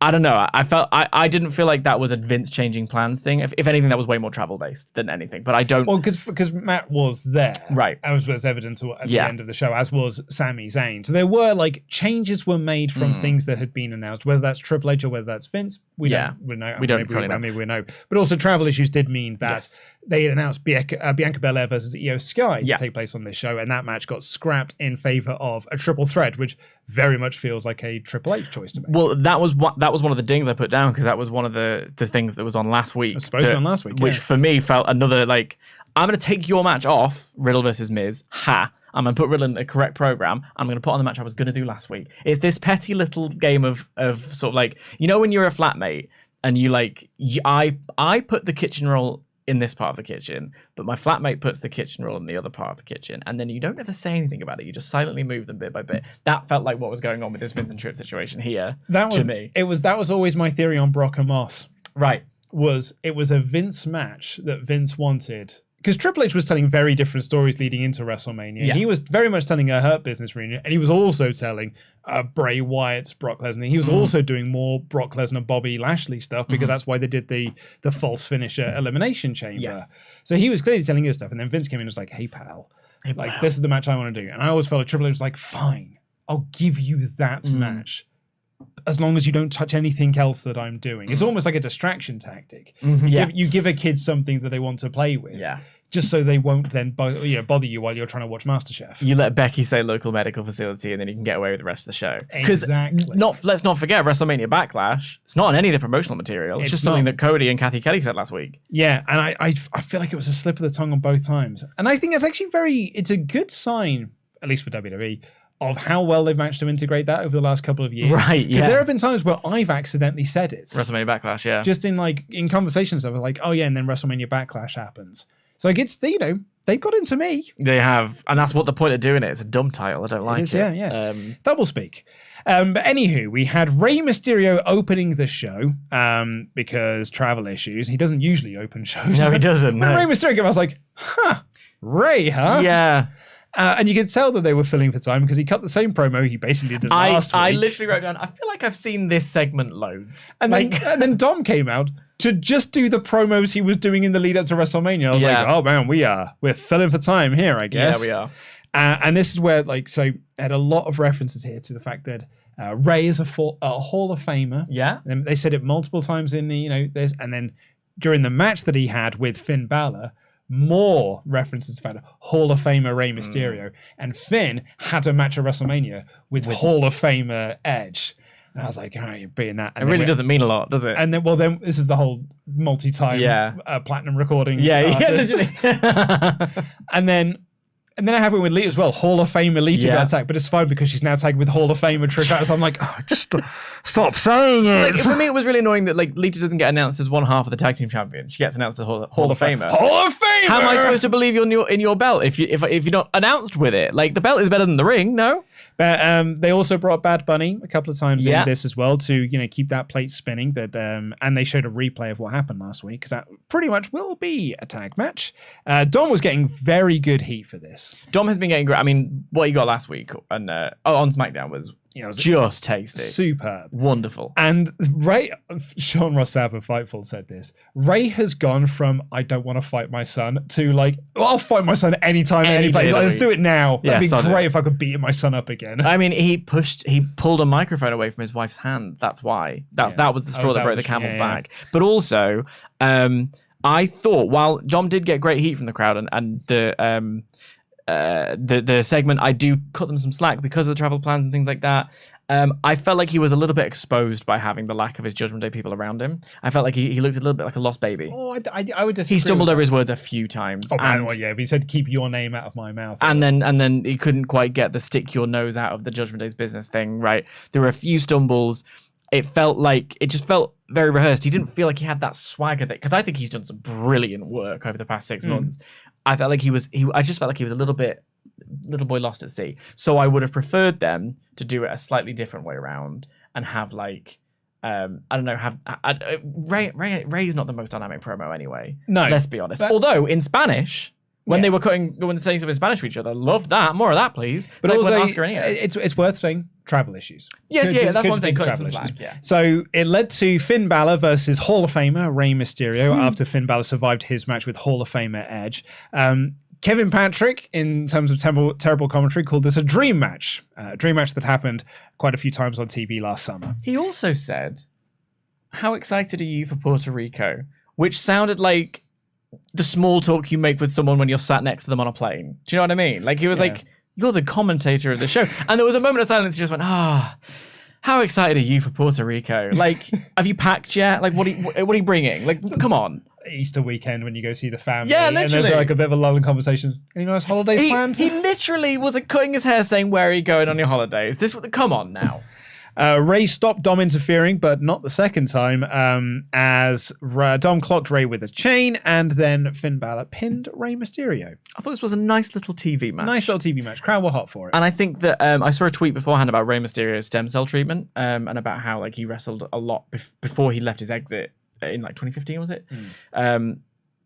I didn't feel like that was a Vince changing plans thing. If anything, that was way more travel based than anything. But I don't. Well, because Matt was there, right? As was evident at the end of the show, as was Sami Zayn. So there were like changes were made from things that had been announced, whether that's Triple H or whether that's Vince. We don't know. Maybe we know. But also travel issues did mean that they had announced Bianca Belair versus Io Sky to take place on this show, and that match got scrapped in favor of a triple threat, which very much feels like a Triple H choice to make. Well, that was one of the dings I put down because that was one of the things that was on last week. On last week, which for me felt another like, I'm going to take your match off, Riddle versus Miz. I'm going to put Riddle in the correct program. I'm going to put on the match I was going to do last week. It's this petty little game of sort of like, you know, when you're a flatmate and you like, I put the kitchen roll in this part of the kitchen, but my flatmate puts the kitchen roll in the other part of the kitchen, and then you don't ever say anything about it. You just silently move them bit by bit. That felt like what was going on with this Vince and Tripp situation here. To me, that was always my theory on Brock and Moss. Right, it was a Vince match that Vince wanted. Because Triple H was telling very different stories leading into WrestleMania. Yeah. He was very much telling a Hurt Business reunion, and he was also telling Bray Wyatt's Brock Lesnar. He was also doing more Brock Lesnar, Bobby Lashley stuff, because that's why they did the false finisher Elimination Chamber. Yes. So he was clearly telling his stuff, and then Vince came in and was like, hey, pal, this is the match I want to do. And I always felt like Triple H was like, fine, I'll give you that match, as long as you don't touch anything else that I'm doing. It's almost like a distraction tactic. You give a kid something that they want to play with, just so they won't then bother you while you're trying to watch MasterChef. You let Becky say local medical facility, and then you can get away with the rest of the show. Exactly. Let's not forget WrestleMania Backlash. It's not on any of the promotional material. It's just something that Cody and Kathy Kelly said last week. Yeah, and I feel like it was a slip of the tongue on both times. And I think it's actually it's a good sign, at least for WWE, of how well they've managed to integrate that over the last couple of years. Right, Because there have been times where I've accidentally said it. WrestleMania Backlash, yeah. Just in conversations, I was like, oh yeah, and then WrestleMania Backlash happens. So it gets, they've got into me. They have, and that's what the point of doing it. It's a dumb title. I don't like it. Yeah. Double speak. But anywho, we had Rey Mysterio opening the show because travel issues. He doesn't usually open shows. No, he doesn't. When Rey Mysterio came, I was like, Rey, huh? Yeah. And you could tell that they were filling for time because he cut the same promo he basically did last week. I literally wrote down, I feel like I've seen this segment loads. And then Dom came out to just do the promos he was doing in the lead up to WrestleMania. I was like, oh man, we're filling for time here, I guess. Yeah, we are. And this is where, so I had a lot of references here to the fact that Rey is a Hall of Famer. Yeah. And they said it multiple times in this. And then during the match that he had with Finn Balor, more references to fact Hall of Famer Rey Mysterio. And Finn had a match at WrestleMania with Hall of Famer Edge. And I was like, all right, you're being that. And it really doesn't mean a lot, does it? And then this is the whole multi-time platinum recording. Yeah. And then And then it happened with Lita as well. Hall of Famer Lita got attacked, but it's fine because she's now tagged with Hall of Famer Trish Stratus. I'm like, just stop saying it. Like, for me, it was really annoying that like Lita doesn't get announced as one half of the tag team champion. She gets announced as Hall of Famer. Hall of Famer. How am I supposed to believe you're in your belt if you're not announced with it? Like the belt is better than the ring, no? But they also brought Bad Bunny a couple of times in this as well to keep that plate spinning. That and they showed a replay of what happened last week because that pretty much will be a tag match. Dom was getting very good heat for this. Dom has been getting great. I mean, what he got last week and on SmackDown was just tasty, superb, wonderful. And Ray, Sean Ross Sapp of Fightful said this. Ray has gone from I don't want to fight my son to like I'll fight my son anytime, any place. Like, let's do it now. That'd be great if I could beat my son up again. I mean, he pulled a microphone away from his wife's hand. That's why. That was the straw that broke the camel's back. But also, I thought while Dom did get great heat from the crowd and the segment, I do cut them some slack because of the travel plans and things like that. I felt like he was a little bit exposed by having the lack of his Judgment Day people around him. I felt like he looked a little bit like a lost baby. Oh, I would disagree. He stumbled over his words a few times. Oh, man, well, yeah, but he said, keep your name out of my mouth. And then he couldn't quite get the stick your nose out of the Judgment Day's business thing, right? There were a few stumbles. It just felt very rehearsed. He didn't feel like he had that swagger that, because I think he's done some brilliant work over the past 6 months. I felt like I just felt like he was a little boy lost at sea. So I would have preferred them to do it a slightly different way around and have like, Ray's not the most dynamic promo anyway. No. Let's be honest. Although in Spanish, when they were saying stuff in Spanish to each other, loved that. More of that, please. But it's also, it's worth saying travel issues. Yes, that's what I'm saying. Cutting some slack, yeah. So it led to Finn Balor versus Hall of Famer Rey Mysterio after Finn Balor survived his match with Hall of Famer Edge. Kevin Patrick, in terms of terrible commentary, called this a dream match. A dream match that happened quite a few times on TV last summer. He also said, "How excited are you for Puerto Rico?" Which sounded like the small talk you make with someone when you're sat next to them on a plane. Do you know what I mean? Like he was like, "You're the commentator of the show," and there was a moment of silence. He just went, how excited are you for Puerto Rico? Like, have you packed yet? Like, what are you bringing? Like, come on. Easter weekend when you go see the family. Yeah, literally. And there's like a bit of a lull in conversation. Any nice holidays planned? He literally was cutting his hair saying, "Where are you going on your holidays?" Come on now. Ray stopped Dom interfering, but not the second time, as Dom clocked Ray with a chain, and then Finn Balor pinned Rey Mysterio. I thought this was a nice little TV match. Nice little TV match. Crowd were hot for it. And I think that I saw a tweet beforehand about Rey Mysterio's stem cell treatment, and about how like he wrestled a lot before he left his exit in like 2015, was it?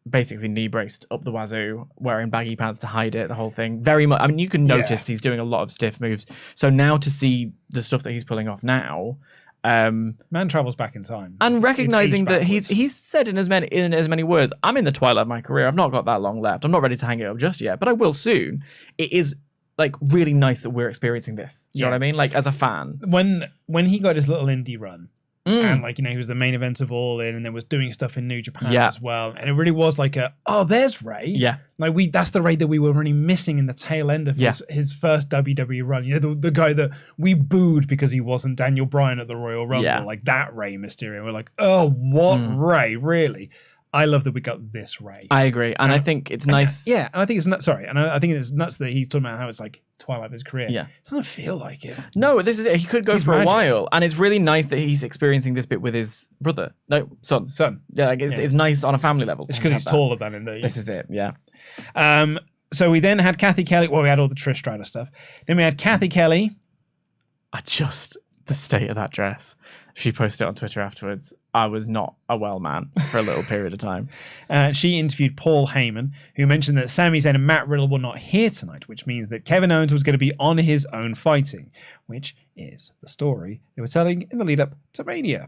Basically knee braced up the wazoo, wearing baggy pants to hide it, the whole thing. Very much. I mean, you can notice he's doing a lot of stiff moves. So now to see the stuff that he's pulling off now, man travels back in time, and recognizing that he's said in as many words, "I'm in the twilight of my career. I've not got that long left. I'm not ready to hang it up just yet, but I will soon." It is like really nice that we're experiencing this. You know what I mean? Like as a fan, when he got his little indie run. And like, he was the main event of All In and then was doing stuff in New Japan as well. And it really was like there's Ray. Yeah. Like that's the Ray that we were really missing in the tail end of his first WWE run. The guy that we booed because he wasn't Daniel Bryan at the Royal Rumble. Yeah. Like that Rey Mysterio. We're like, what Ray? Really? I love that we got this Ray. I agree. And I think it's nice. Yeah. And I think it's nuts. Sorry. And I think it's nuts that he's talking about how it's like twilight of his career. Yeah. It doesn't feel like it. No, this is it. He could go for a while. And it's really nice that he's experiencing this bit with his brother. No, son. Yeah. Like it's nice on a family level. It's because he's taller than him. This is it. Yeah. So we then had Kathy Kelly. Well, we had all the Trish Stratus stuff. Then we had Kathy Kelly. The state of that dress. She posted it on Twitter afterwards. I was not a well man for a little period of time. She interviewed Paul Heyman, who mentioned that Sami Zayn and Matt Riddle were not here tonight, which means that Kevin Owens was going to be on his own fighting, which is the story they were telling in the lead up to Mania.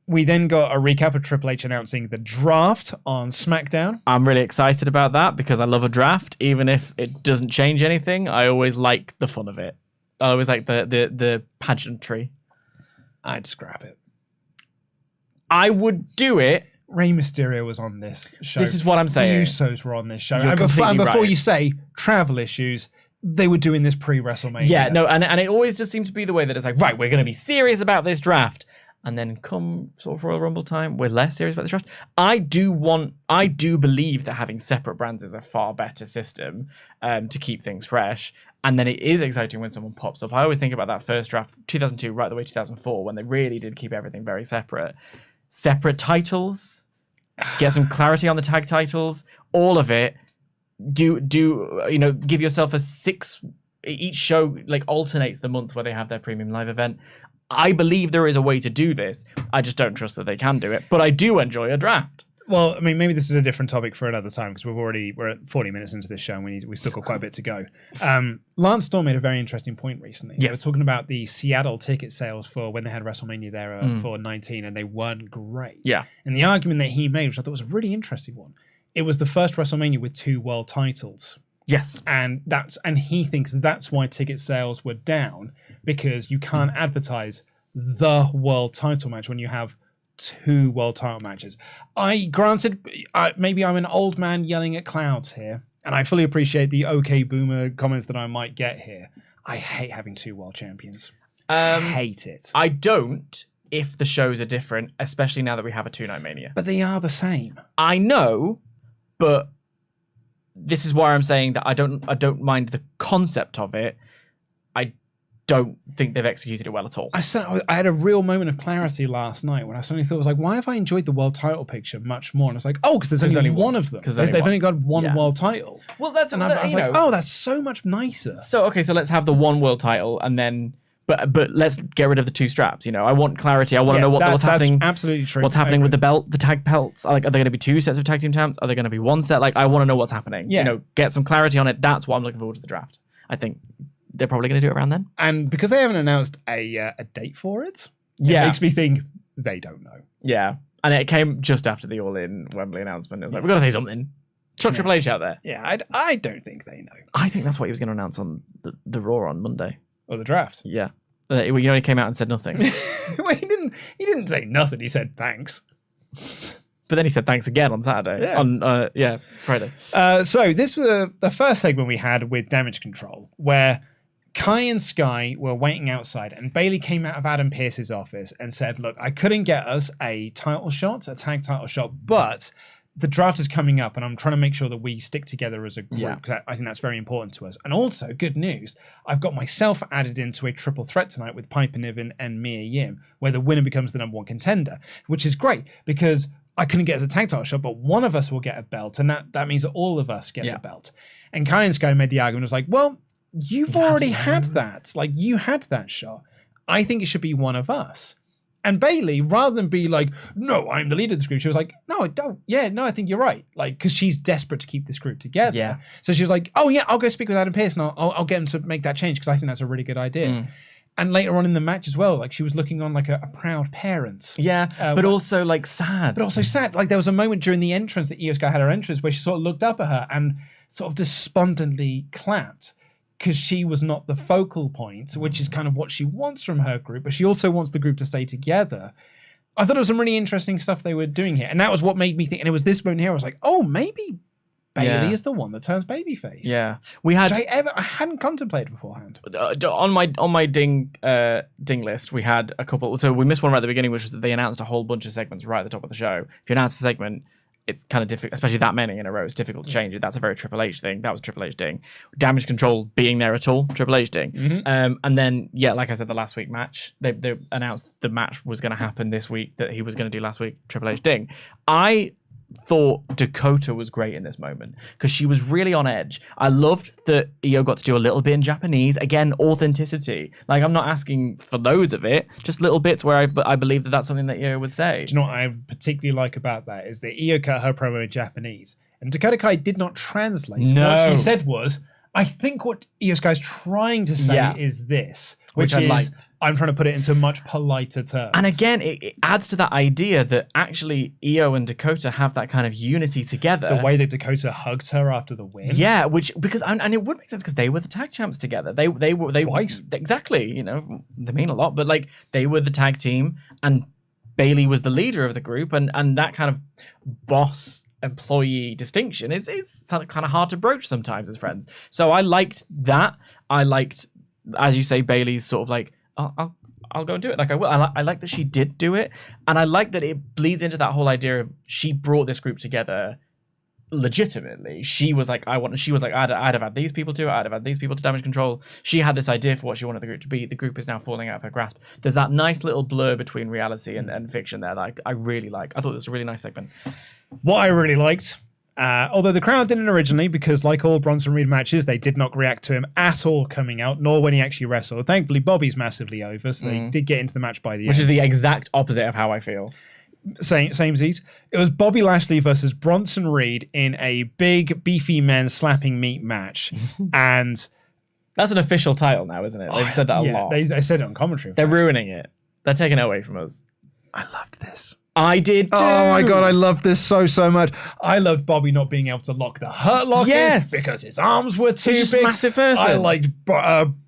We then got a recap of Triple H announcing the draft on SmackDown. I'm really excited about that because I love a draft. Even if it doesn't change anything, I always like the fun of it. I always like the pageantry. I'd scrap it. I would do it. Rey Mysterio was on this show. This is what I'm saying. The Usos were on this show. You're and before right. you say travel issues, they were doing this pre-WrestleMania. Yeah, no, and it always just seemed to be the way that it's like, right, we're going to be serious about this draft. and then come sort of Royal Rumble time, we're less serious about the draft. I do believe that having separate brands is a far better system to keep things fresh. And then it is exciting when someone pops up. I always think about that first draft, 2002, right the way 2004, when they really did keep everything very separate. Separate titles, get some clarity on the tag titles, all of it. Give yourself a 6. Each show like alternates the month where they have their premium live event. I believe there is a way to do this. I just don't trust that they can do it. But I do enjoy a draft. Well, I mean, maybe this is a different topic for another time because we're at 40 minutes into this show and we still got quite a bit to go. Lance Storm made a very interesting point recently. They were talking about the Seattle ticket sales for when they had WrestleMania there for 19 and they weren't great. Yeah. And the argument that he made, which I thought was a really interesting one, it was the first WrestleMania with 2 world titles. Yes. And he thinks that's why ticket sales were down because you can't advertise the world title match when you have 2 world title matches. Maybe I'm an old man yelling at clouds here, and I fully appreciate the okay boomer comments that I might get here. I hate having 2 world champions. Hate it. I don't if the shows are different, especially now that we have a 2-Night Mania. But they are the same. I know, but this is why I'm saying that I don't mind the concept of it. I don't think they've executed it well at all. I had a real moment of clarity last night when I suddenly thought, I was like, why have I enjoyed the world title picture much more? And I was like, oh, because there's only one of them. Because they've only got one world title. Well, that's... And I was like, oh, that's so much nicer. So let's have the one world title and then... But let's get rid of the 2 straps. I want clarity. I want to know what's happening. That's absolutely true. What's happening with the belt, the tag belts? Are they going to be 2 sets of tag team champs? Are they going to be 1 set? I want to know what's happening. Yeah. Get some clarity on it. That's what I'm looking forward to the draft. I think they're probably going to do it around then. And because they haven't announced a date for it, it makes me think they don't know. Yeah. And it came just after the All In Wembley announcement. It was like, we've got to say something. Chuck Triple H out there. Yeah, I don't think they know. I think that's what he was going to announce on the Raw on Monday. Or the draft. Yeah. He came out and said nothing. Well, he didn't say nothing. He said thanks. But then he said thanks again on Saturday. Yeah. On Friday. So this was the first segment we had with Damage Control, where Kai and Sky were waiting outside, and Bayley came out of Adam Pearce's office and said, "Look, I couldn't get us a tag title shot, but the draft is coming up and I'm trying to make sure that we stick together as a group because I think that's very important to us. And also, good news, I've got myself added into a triple threat tonight with Piper Niven and Mia Yim, where the winner becomes the #1 contender, which is great because I couldn't get us a tag title shot, but one of us will get a belt, and that means that all of us get a belt." And Kai and Sky made the argument, was like, well, you've already had that. You had that shot. I think it should be one of us. And Bayley, rather than be like, no, I'm the leader of this group, she was like, no, I don't. Yeah, no, I think you're right. Because she's desperate to keep this group together. Yeah. So she was like, oh, yeah, I'll go speak with Adam Pearce and I'll get him to make that change because I think that's a really good idea. And later on in the match as well, she was looking on like a proud parent. Yeah, but also sad. But also sad. There was a moment during the entrance that Io Sky had her entrance where she sort of looked up at her and sort of despondently clapped, because she was not the focal point, which is kind of what she wants from her group, but she also wants the group to stay together. I thought it was some really interesting stuff they were doing here, and that was what made me think, and it was this moment here, I was like, oh, maybe Bayley is the one that turns babyface. Yeah. I hadn't contemplated beforehand. On my ding list, we had a couple, so we missed one right at the beginning, which was that they announced a whole bunch of segments right at the top of the show. If you announce a segment, it's kind of difficult, especially that many in a row. It's difficult to change it. That's a very Triple H thing. That was Triple H ding. Damage Control being there at all, Triple H ding. And then, like I said, the last week match, they announced the match was going to happen this week that he was going to do last week, Triple H ding. I thought Dakota was great in this moment because she was really on edge. I loved that Io got to do a little bit in Japanese. Again, authenticity. I'm not asking for loads of it, just little bits where I believe that that's something that Io would say. Do you know what I particularly like about that is that Io cut her promo in Japanese and Dakota Kai did not translate. No. What she said was, I think what Io Sky's trying to say is this, which I liked. I'm trying to put it into much politer terms. And again, it adds to that idea that actually Io and Dakota have that kind of unity together. The way that Dakota hugged her after the win. Yeah, and it would make sense because they were the tag champs together. They Twice. Exactly. They mean a lot, but they were the tag team and Bayley was the leader of the group, and that kind of boss employee distinction is kind of hard to broach sometimes as friends. So I liked that. I liked, as you say, Bayley's sort of I'll go and do it. Like I will. I like that she did do it, and I like that it bleeds into that whole idea of she brought this group together legitimately. She was like, I'd have had these people to it. I'd have had these people to Damage Control. She had this idea for what she wanted the group to be. The group is now falling out of her grasp. There's that nice little blur between reality and fiction there that I really like. I thought it was a really nice segment. What I really liked, although the crowd didn't originally, because like all Bronson Reed matches, they did not react to him at all coming out, nor when he actually wrestled. Thankfully, Bobby's massively over, so they did get into the match by the end. Which is the exact opposite of how I feel. Samesies. It was Bobby Lashley versus Bronson Reed in a big, beefy men slapping meat match. And that's an official title now, isn't it? They've said that a lot. They said it on commentary. They're ruining it. They're taking it away from us. I loved this. I did too. Oh my God, I loved this so much. I loved Bobby not being able to lock the Hurt Lock in because his arms were too He's big. Just a massive person. I liked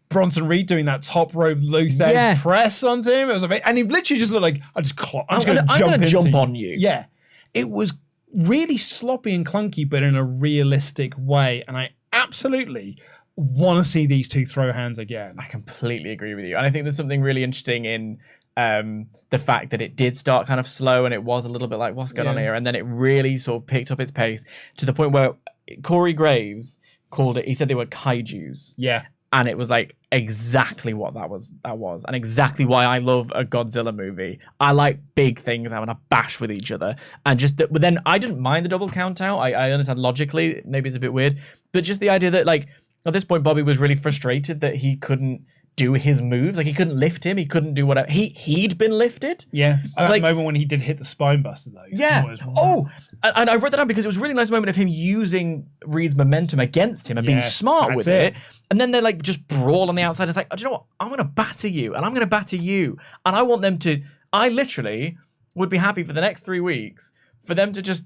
Bronson Reed doing that top rope Luthez press onto him. It was amazing. And he literally just looked like, I'm going to jump on you. Yeah. It was really sloppy and clunky, but in a realistic way. And I absolutely want to see these two throw hands again. I completely agree with you. And I think there's something really interesting in the fact that it did start kind of slow and it was a little bit like, what's going on here? And then it really sort of picked up its pace to the point where Corey Graves called it, he said they were kaijus. Yeah. And it was like exactly what that was, and exactly why I love a Godzilla movie. I like big things having a bash with each other, and just that. But then I didn't mind the double count out. I understand logically, maybe it's a bit weird, but just the idea that like at this point Bobby was really frustrated that he couldn't do his moves, like he couldn't lift him, he couldn't do whatever. He'd been lifted. Yeah, at like, that moment when he did hit the spine buster though. Yeah. And I wrote that down because it was a really nice moment of him using Reed's momentum against him and being smart with it. And then they like just brawl on the outside. It's like, oh, do you know what? I'm going to batter you, and I'm going to batter you, and I want them to. I literally would be happy for the next 3 weeks for them to just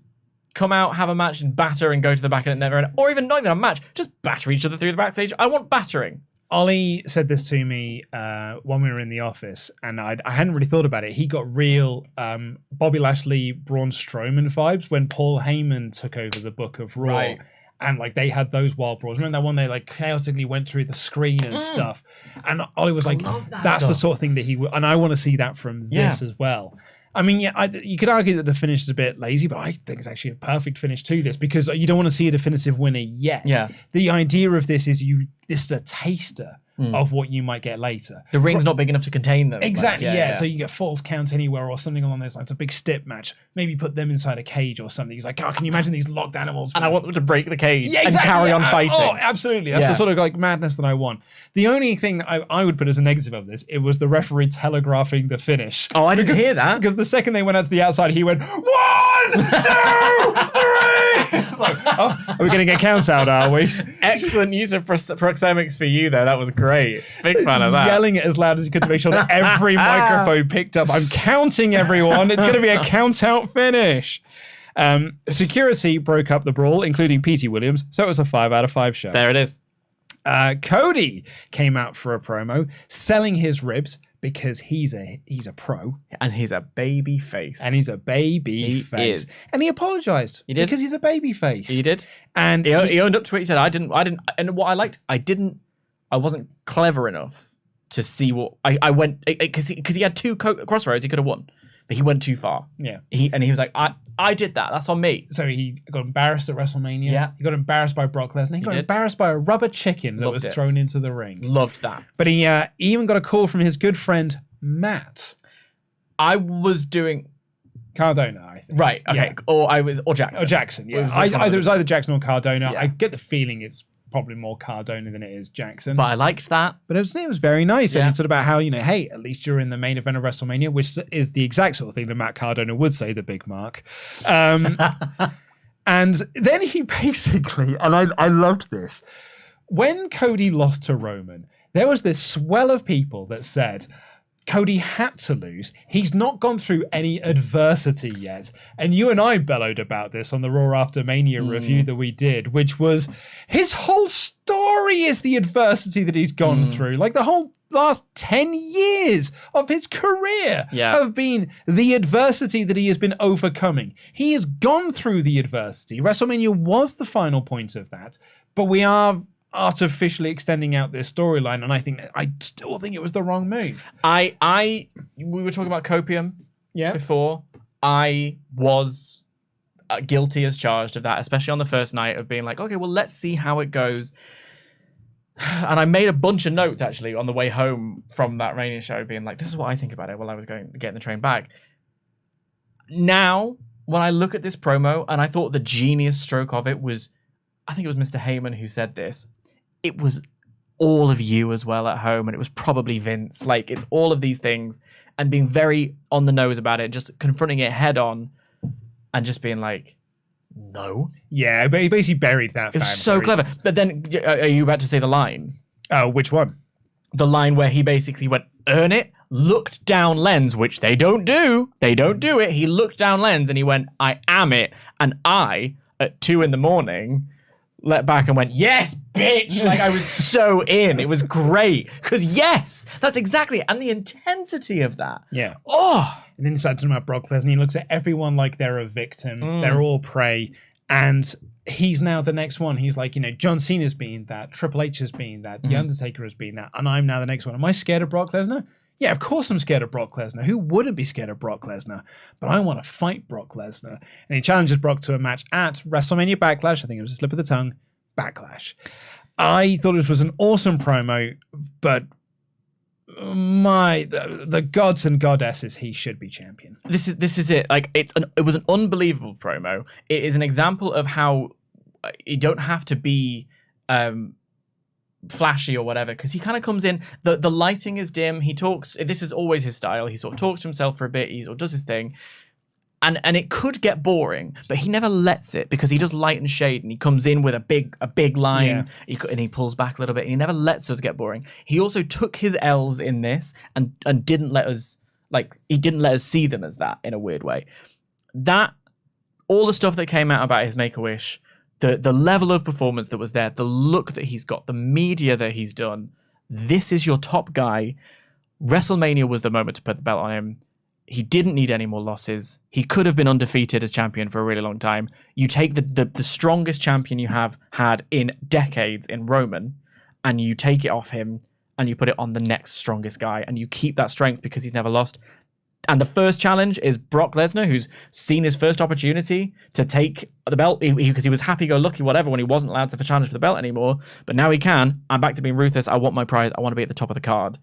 come out, have a match, and batter and go to the back and it never end. Or even not even a match, just batter each other through the backstage. I want battering. Ollie said this to me when we were in the office, and I hadn't really thought about it. He got real Bobby Lashley, Braun Strowman vibes when Paul Heyman took over the book of Raw. Right. And like they had those wild brawls. Remember that one they like chaotically went through the screen and stuff. And Ollie was like, that's the sort of thing that he would, and I want to see that from this as well. I mean, you could argue that the finish is a bit lazy, but I think it's actually a perfect finish to this because you don't want to see a definitive winner yet. Yeah. The idea of this is this is a taster of what you might get later. The ring's not big enough to contain them. Exactly, yeah. So you get false counts anywhere or something along those lines. A big stip match. Maybe put them inside a cage or something. He's like, oh, can you imagine these locked animals? And I want them to break the cage and carry on fighting. Oh, absolutely. That's the sort of like madness that I want. The only thing I would put as a negative of this, it was the referee telegraphing the finish. Oh, I didn't hear that. Because the second they went out to the outside, he went, 1, 2, 3! It's like, oh, are we going to get counts out, are we? Excellent use of proxemics for you, though. That was great. Big fan of that. Yelling it as loud as you could to make sure that every microphone picked up. I'm counting everyone. It's going to be a count-out finish. Security broke up the brawl, including P.T. Williams, so it was a 5 out of 5 show. There it is. Cody came out for a promo, selling his ribs because he's a pro. And he's a baby face. He is. And he apologized. He did. Because he's a baby face. He did. And he owned up to it. He said, I didn't. And what I liked, I wasn't clever enough to see what I went, because he had 2 crossroads he could have won, but he went too far. Yeah. He was like, I did that. That's on me. So he got embarrassed at WrestleMania. Yeah. He got embarrassed by Brock Lesnar. He got embarrassed by a rubber chicken that was thrown into the ring. Loved that. But he even got a call from his good friend, Matt. I was doing... Cardona, I think. Right, okay. Yeah. Or Jackson. Or Jackson, yeah. It was either Jackson or Cardona. Yeah. I get the feeling it's probably more Cardona than it is Jackson. But I liked that. But it was very nice. And it's sort of about how, hey, at least you're in the main event of WrestleMania, which is the exact sort of thing that Matt Cardona would say, the Big Mark. And then he basically, and I loved this, when Cody lost to Roman, there was this swell of people that said, Cody had to lose. He's not gone through any adversity yet. And you and I bellowed about this on the Raw After Mania review that we did, which was his whole story is the adversity that he's gone through. Like the whole last 10 years of his career have been the adversity that he has been overcoming. He has gone through the adversity. WrestleMania was the final point of that, but we are artificially extending out this storyline, and I still think it was the wrong move. We were talking about copium before. I was guilty as charged of that, especially on the first night, of being like, okay, well, let's see how it goes. And I made a bunch of notes actually on the way home from that Rainier show, being like, this is what I think about it while I was getting the train back. Now, when I look at this promo, and I thought the genius stroke of it was, I think it was Mr. Heyman who said this, it was all of you as well at home, and it was probably Vince. Like, it's all of these things, and being very on the nose about it, just confronting it head on, and just being like, no. Yeah, but he basically buried that. It was so clever. But then, are you about to say the line? Oh, which one? The line where he basically went, earn it, looked down lens, which they don't do. They don't do it. He looked down lens and he went, I am it. And I, at 2 a.m, let back and went, yes, bitch. Like, I was so in. It was great. Because, yes, that's exactly it. And the intensity of that. Yeah. Oh. And then he starts talking about Brock Lesnar. He looks at everyone like they're a victim. They're all prey. And he's now the next one. He's like, John Cena's been that. Triple H has been that. The Undertaker has been that. And I'm now the next one. Am I scared of Brock Lesnar? Yeah, of course I'm scared of Brock Lesnar. Who wouldn't be scared of Brock Lesnar? But I want to fight Brock Lesnar. And he challenges Brock to a match at WrestleMania Backlash. I think it was a slip of the tongue. Backlash. I thought this was an awesome promo, but the gods and goddesses, he should be champion. This is it. Like, it was an unbelievable promo. It is an example of how you don't have to be flashy or whatever, because he kind of comes in, the lighting is dim, he talks, this is always his style, he sort of talks to himself for a bit, he sort of does his thing, and it could get boring, but he never lets it, because he does light and shade, and he comes in with a big line, and he pulls back a little bit, and he never lets us get boring. He also took his L's in this and didn't let us, like, he didn't let us see them as that, in a weird way. That, all the stuff that came out about his Make-A-Wish, the level of performance that was there, the look that he's got, the media that he's done, this is your top guy. WrestleMania was the moment to put the belt on him. He didn't need any more losses. He could have been undefeated as champion for a really long time. You take the strongest champion you have had in decades in Roman, and you take it off him, and you put it on the next strongest guy, and you keep that strength because he's never lost. And the first challenge is Brock Lesnar, who's seen his first opportunity to take the belt, because he was happy-go-lucky, whatever, when he wasn't allowed to challenge for the belt anymore. But now he can. I'm back to being ruthless. I want my prize. I want to be at the top of the card.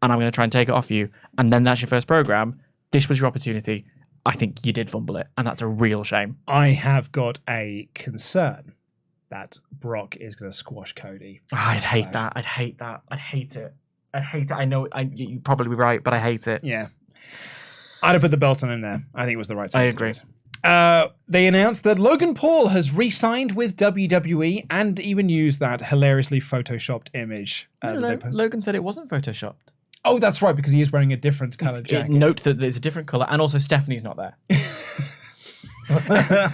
And I'm going to try and take it off you. And then that's your first program. This was your opportunity. I think you did fumble it. And that's a real shame. I have got a concern that Brock is going to squash Cody. I'd hate that. I'd hate that. I'd hate it. I'd hate it. I know you're probably right, but I hate it. Yeah. I'd have put the belt on him there. I think it was the right time. I agree. They announced that Logan Paul has re-signed with WWE and even used that hilariously photoshopped image. No, Logan said it wasn't photoshopped. Oh, that's right, because he is wearing a different coloured jacket. Note that there's a different colour, and also Stephanie's not there.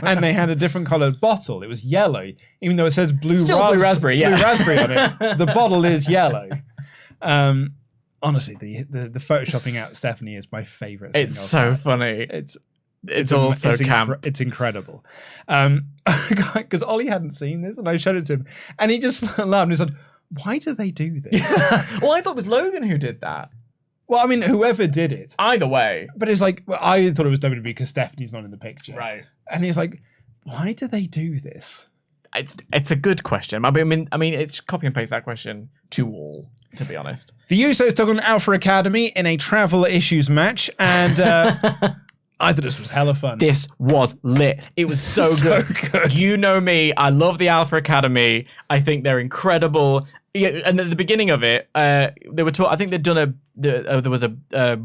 And they had a different coloured bottle. It was yellow, even though it says blue raspberry. Yeah, blue raspberry on it. The bottle is yellow. Honestly, the photoshopping out Stephanie is my favourite. It's so funny. It's also camp. It's incredible. Because Ollie hadn't seen this, and I showed it to him, and he just laughed and he said, "Why do they do this?" Well, I thought it was Logan who did that. Well, I mean, whoever did it. Either way. But it's like, well, I thought it was WWE because Stephanie's not in the picture. Right. And he's like, why do they do this? It's a good question. I mean, it's copy and paste that question to all, to be honest. The Usos took on Alpha Academy in a travel issues match, and I thought this was hella fun. This was lit. It was so good. You know me. I love the Alpha Academy. I think they're incredible. Yeah, and at the beginning of it, they were I think they'd done there was a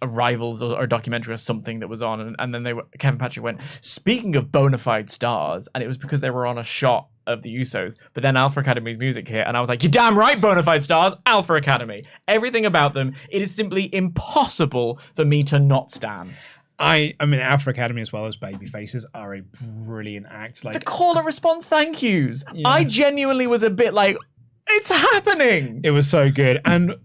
Rivals or documentary or something that was on, and then Kevin Patrick went, speaking of bona fide stars, and it was because they were on a shot of the Usos, but then Alpha Academy's music hit, and I was like, you're damn right, bona fide stars, Alpha Academy. Everything about them, it is simply impossible for me to not stan. I mean, Alpha Academy as well as Baby Faces are a brilliant act. Like the call and response thank yous. Yeah. I genuinely was a bit like, it's happening. It was so good. And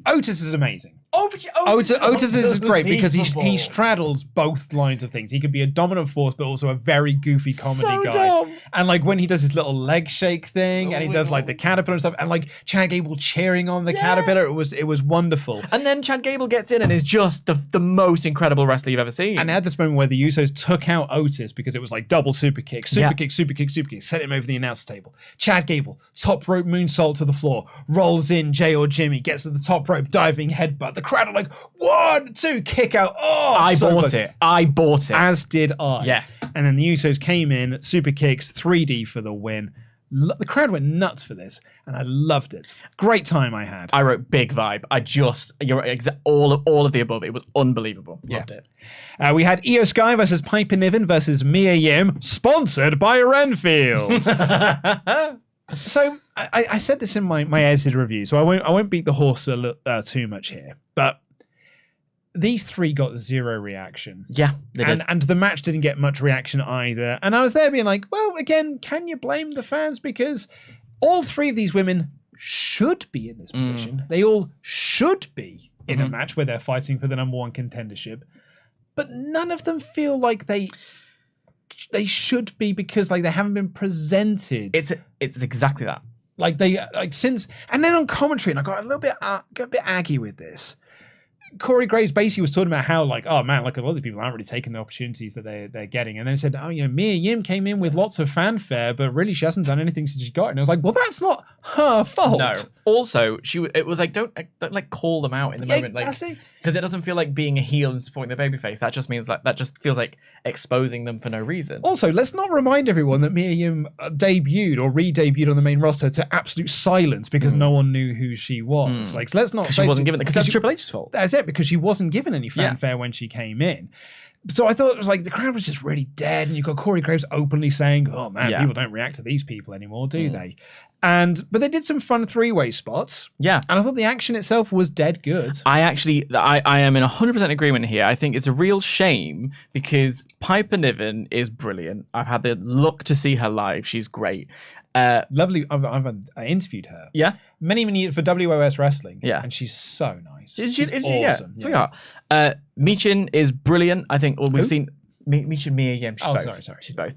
Otis is amazing. Otis is great because he unbelievable. straddles both lines of things. He could be a dominant force, but also a very goofy comedy guy. Dumb. And like when he does his little leg shake thing, and he does like the caterpillar and stuff, and like Chad Gable cheering on the caterpillar, it was wonderful. And then Chad Gable gets in and is just the most incredible wrestler you've ever seen. And it had this moment where the Usos took out Otis because it was like double super kick, super kick, sent him over the announce table. Chad Gable, top rope moonsault to the floor, rolls in Jay or Jimmy, gets to the top rope, diving headbutt. The crowd are like, 1, 2, kick out. Oh, I bought it. As did I. Yes. And then the Usos came in, super kicks, 3D for the win. The crowd went nuts for this, and I loved it. Great time I had. I wrote big vibe. All of the above. It was unbelievable. Loved it. We had Io Sky versus Piper Niven versus Mia Yim, sponsored by Renfield. So I said this in my edited review, so I won't beat the horse too much here, but these three got zero reaction. Yeah, they did. And the match didn't get much reaction either. And I was there being like, well, again, can you blame the fans? Because all three of these women should be in this position. They all should be in a match where they're fighting for the number one contendership. But none of them feel like they should be because like they haven't been presented. It's exactly that. Like since, and then on commentary, and I got a bit aggy with this. Corey Graves basically was talking about how like, oh man, like a lot of people aren't really taking the opportunities that they're getting, and then said, oh, Mia Yim came in with lots of fanfare, but really she hasn't done anything since she got it. And I was like, well, that's not her fault. No. Also, it was like don't like call them out in the moment, like because it doesn't feel like being a heel and supporting the babyface. That just means that just feels like exposing them for no reason. Also, let's not remind everyone that Mia Yim debuted or re-debuted on the main roster to absolute silence because no one knew who she was. Like, so let's not. She wasn't given it because that's Triple H's fault. That's it, because she wasn't given any fanfare when she came in. So I thought it was like the crowd was just really dead, and you've got Corey Graves openly saying, oh man, people don't react to these people anymore, do they? But they did some fun three-way spots. Yeah. And I thought the action itself was dead good. I am in 100% agreement here. I think it's a real shame because Piper Niven is brilliant. I've had the luck to see her live. She's great. Lovely. I interviewed her. Yeah. Many for WOS Wrestling. Yeah. And she's so nice. She's awesome. Yeah, sweetheart. Michin is brilliant. I think we've seen Michin, Mia Yim. She's both. Sorry. She's both.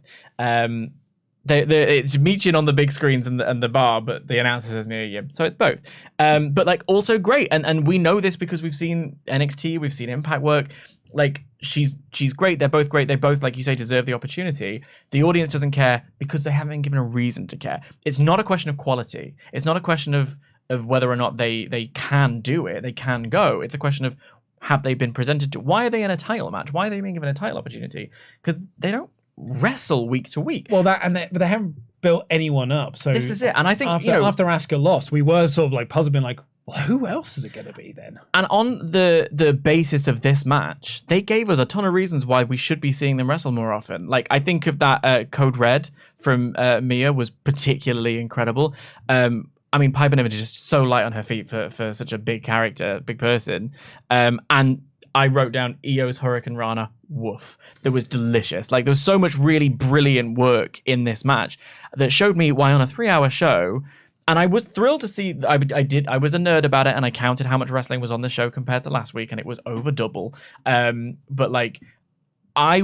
It's Michin on the big screens and the bar, but the announcer says Mia Yim, so it's both. But like also great, and we know this because we've seen NXT, we've seen Impact work. Like she's great. They're both great. They both, like you say, deserve the opportunity. The audience doesn't care because they haven't been given a reason to care. It's not a question of quality. It's not a question of whether or not they can do it. They can go. It's a question of have they been presented to? Why are they in a title match? Why are they being given a title opportunity? Because they don't wrestle week to week. Well, but they haven't built anyone up. So this is it. And I think after Asuka lost, we were sort of like puzzled, being like, well, who else is it going to be then? And on the basis of this match, they gave us a ton of reasons why we should be seeing them wrestle more often. Like I think of that Code Red from Mia was particularly incredible. I mean, Piper Niven is just so light on her feet for such a big character, big person. And I wrote down Io's Hurricane Rana. Woof. That was delicious. Like there was so much really brilliant work in this match that showed me why on a 3-hour show. And I was thrilled to see. I was a nerd about it, and I counted how much wrestling was on the show compared to last week, and it was over double. But like, I'd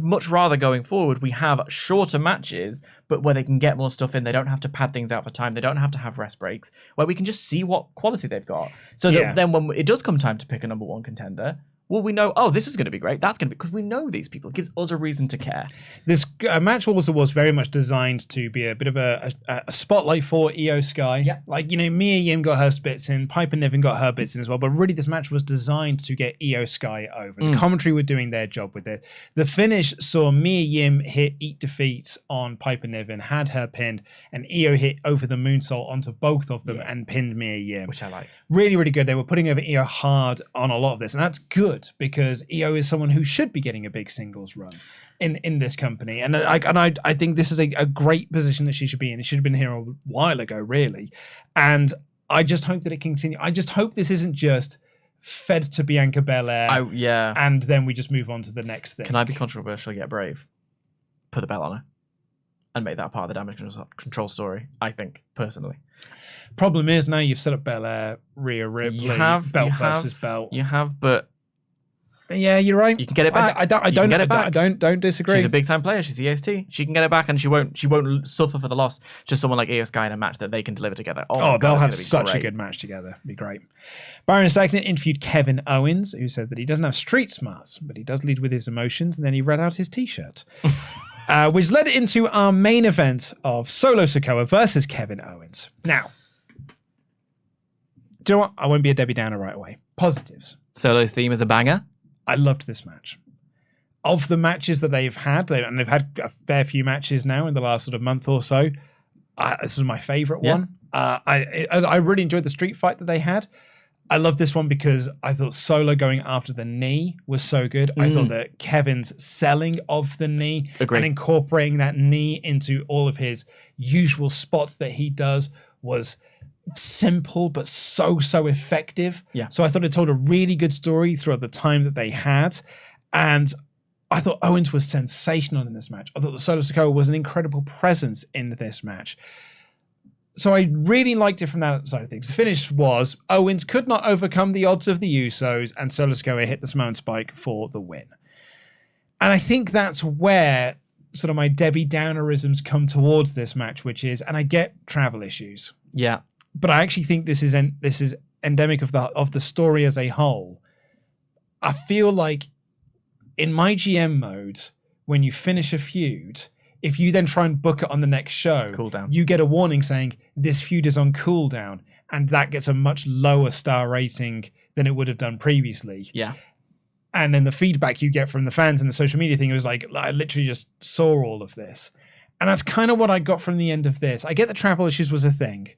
much rather going forward we have shorter matches, but where they can get more stuff in. They don't have to pad things out for time. They don't have to have rest breaks. Where we can just see what quality they've got. So that then when it does come time to pick a number one contender, well, we know, oh, this is going to be great. That's going to be, because we know these people. It gives us a reason to care. This match also was very much designed to be a bit of a spotlight for Io Sky. Yeah. Like, Mia Yim got her bits in, Piper Niven got her bits in as well, but really this match was designed to get Io Sky over. The commentary were doing their job with it. The finish saw Mia Yim hit Eat Defeat on Piper Niven, had her pinned, and Io hit over the moonsault onto both of them and pinned Mia Yim. Which I like. Really, really good. They were putting over Io hard on a lot of this, and that's good, because Io is someone who should be getting a big singles run in this company, and I think this is a great position that she should be in. It should have been here a while ago, really, and I just hope that it continues. I just hope this isn't just fed to Bianca Belair, and then we just move on to the next thing. Can I be controversial yet brave? Put the belt on her. and make that part of the damage control story, I think, personally. Problem is, now you've set up Belair, Rhea Ripley, belt versus belt. You have, but... Yeah, you're right. You can get it back. I don't disagree. She's a big time player. She's the EST. She can get it back, and she won't suffer for the loss. Just someone like Io Sky in a match that they can deliver together. Oh, they'll have such a good match together. It'd be great. Byron Saxton interviewed Kevin Owens, who said that he doesn't have street smarts, but he does lead with his emotions. And then he read out his T-shirt, which led into our main event of Solo Sikoa versus Kevin Owens. Now, do you know what? I won't be a Debbie Downer right away. Positives. Solo's theme is a banger. I loved this match. Of the matches that they've had, and they've had a fair few matches now in the last sort of month or so, this was my favorite one. I really enjoyed the street fight that they had. I love this one because I thought Solo going after the knee was so good. I thought that Kevin's selling of the knee and incorporating that knee into all of his usual spots that he does was simple but so effective. So I thought it told a really good story throughout the time that they had, and I thought Owens was sensational in this match. I thought that Solo Sikoa was an incredible presence in this match, so I really liked it from that side of things. The finish was Owens could not overcome the odds of the Usos, and Solo Sikoa hit the Samoan Spike for the win. And I think that's where sort of my Debbie Downerisms come towards this match, which is, and I get travel issues, but I actually think this is endemic of the story as a whole. I feel like in my GM mode, when you finish a feud, if you then try and book it on the next show, cooldown, you get a warning saying this feud is on cooldown, and that gets a much lower star rating than it would have done previously. And then the feedback you get from the fans and the social media thing, it was like, I literally just saw all of this. And that's kind of what I got from the end of this. I get the travel issues was a thing,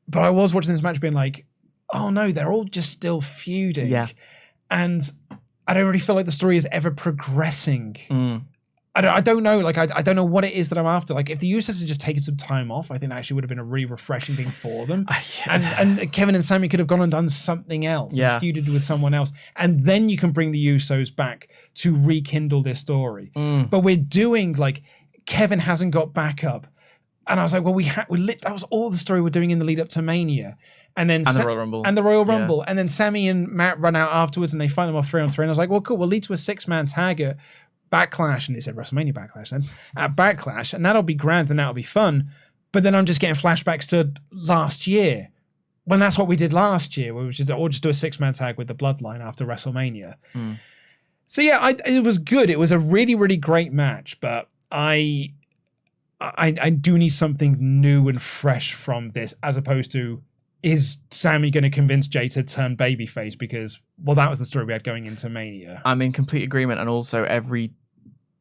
but I was watching this match being like, oh no, they're all just still feuding. And I don't really feel like the story is ever progressing. I don't know. Like, I don't know what it is that I'm after. Like, if the Usos had just taken some time off, I think that actually would have been a really refreshing thing for them. And Kevin and Sammy could have gone and done something else, and feuded with someone else. And then you can bring the Usos back to rekindle this story. But we're doing, like, Kevin hasn't got backup. And I was like, well, that was all the story we're doing in the lead up to Mania. And then the Royal Rumble. And the Royal Rumble. And then Sammy and Matt run out afterwards and they fight them off 3-on-3. And I was like, well, cool. We'll lead to a 6-man tag at Backlash. And it said WrestleMania Backlash then. At Backlash. And that'll be grand and that'll be fun. But then I'm just getting flashbacks to last year. When that's what we did last year. We just do a 6-man tag with the Bloodline after WrestleMania. So yeah, it was good. It was a really, really great match. But I do need something new and fresh from this, as opposed to, is Sammy going to convince Jay to turn babyface? Because, well, that was the story we had going into Mania. I'm in complete agreement. And also, every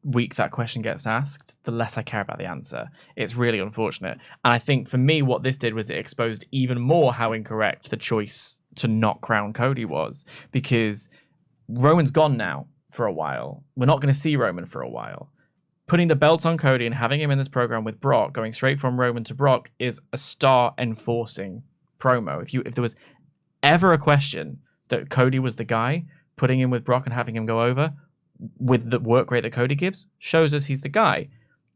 week that question gets asked, the less I care about the answer. It's really unfortunate. And I think for me, what this did was it exposed even more how incorrect the choice to not crown Cody was. Because Roman's gone now for a while. We're not going to see Roman for a while. Putting the belt on Cody and having him in this program with Brock, going straight from Roman to Brock, is a star-enforcing promo. If there was ever a question that Cody was the guy, putting him with Brock and having him go over with the work rate that Cody gives shows us he's the guy.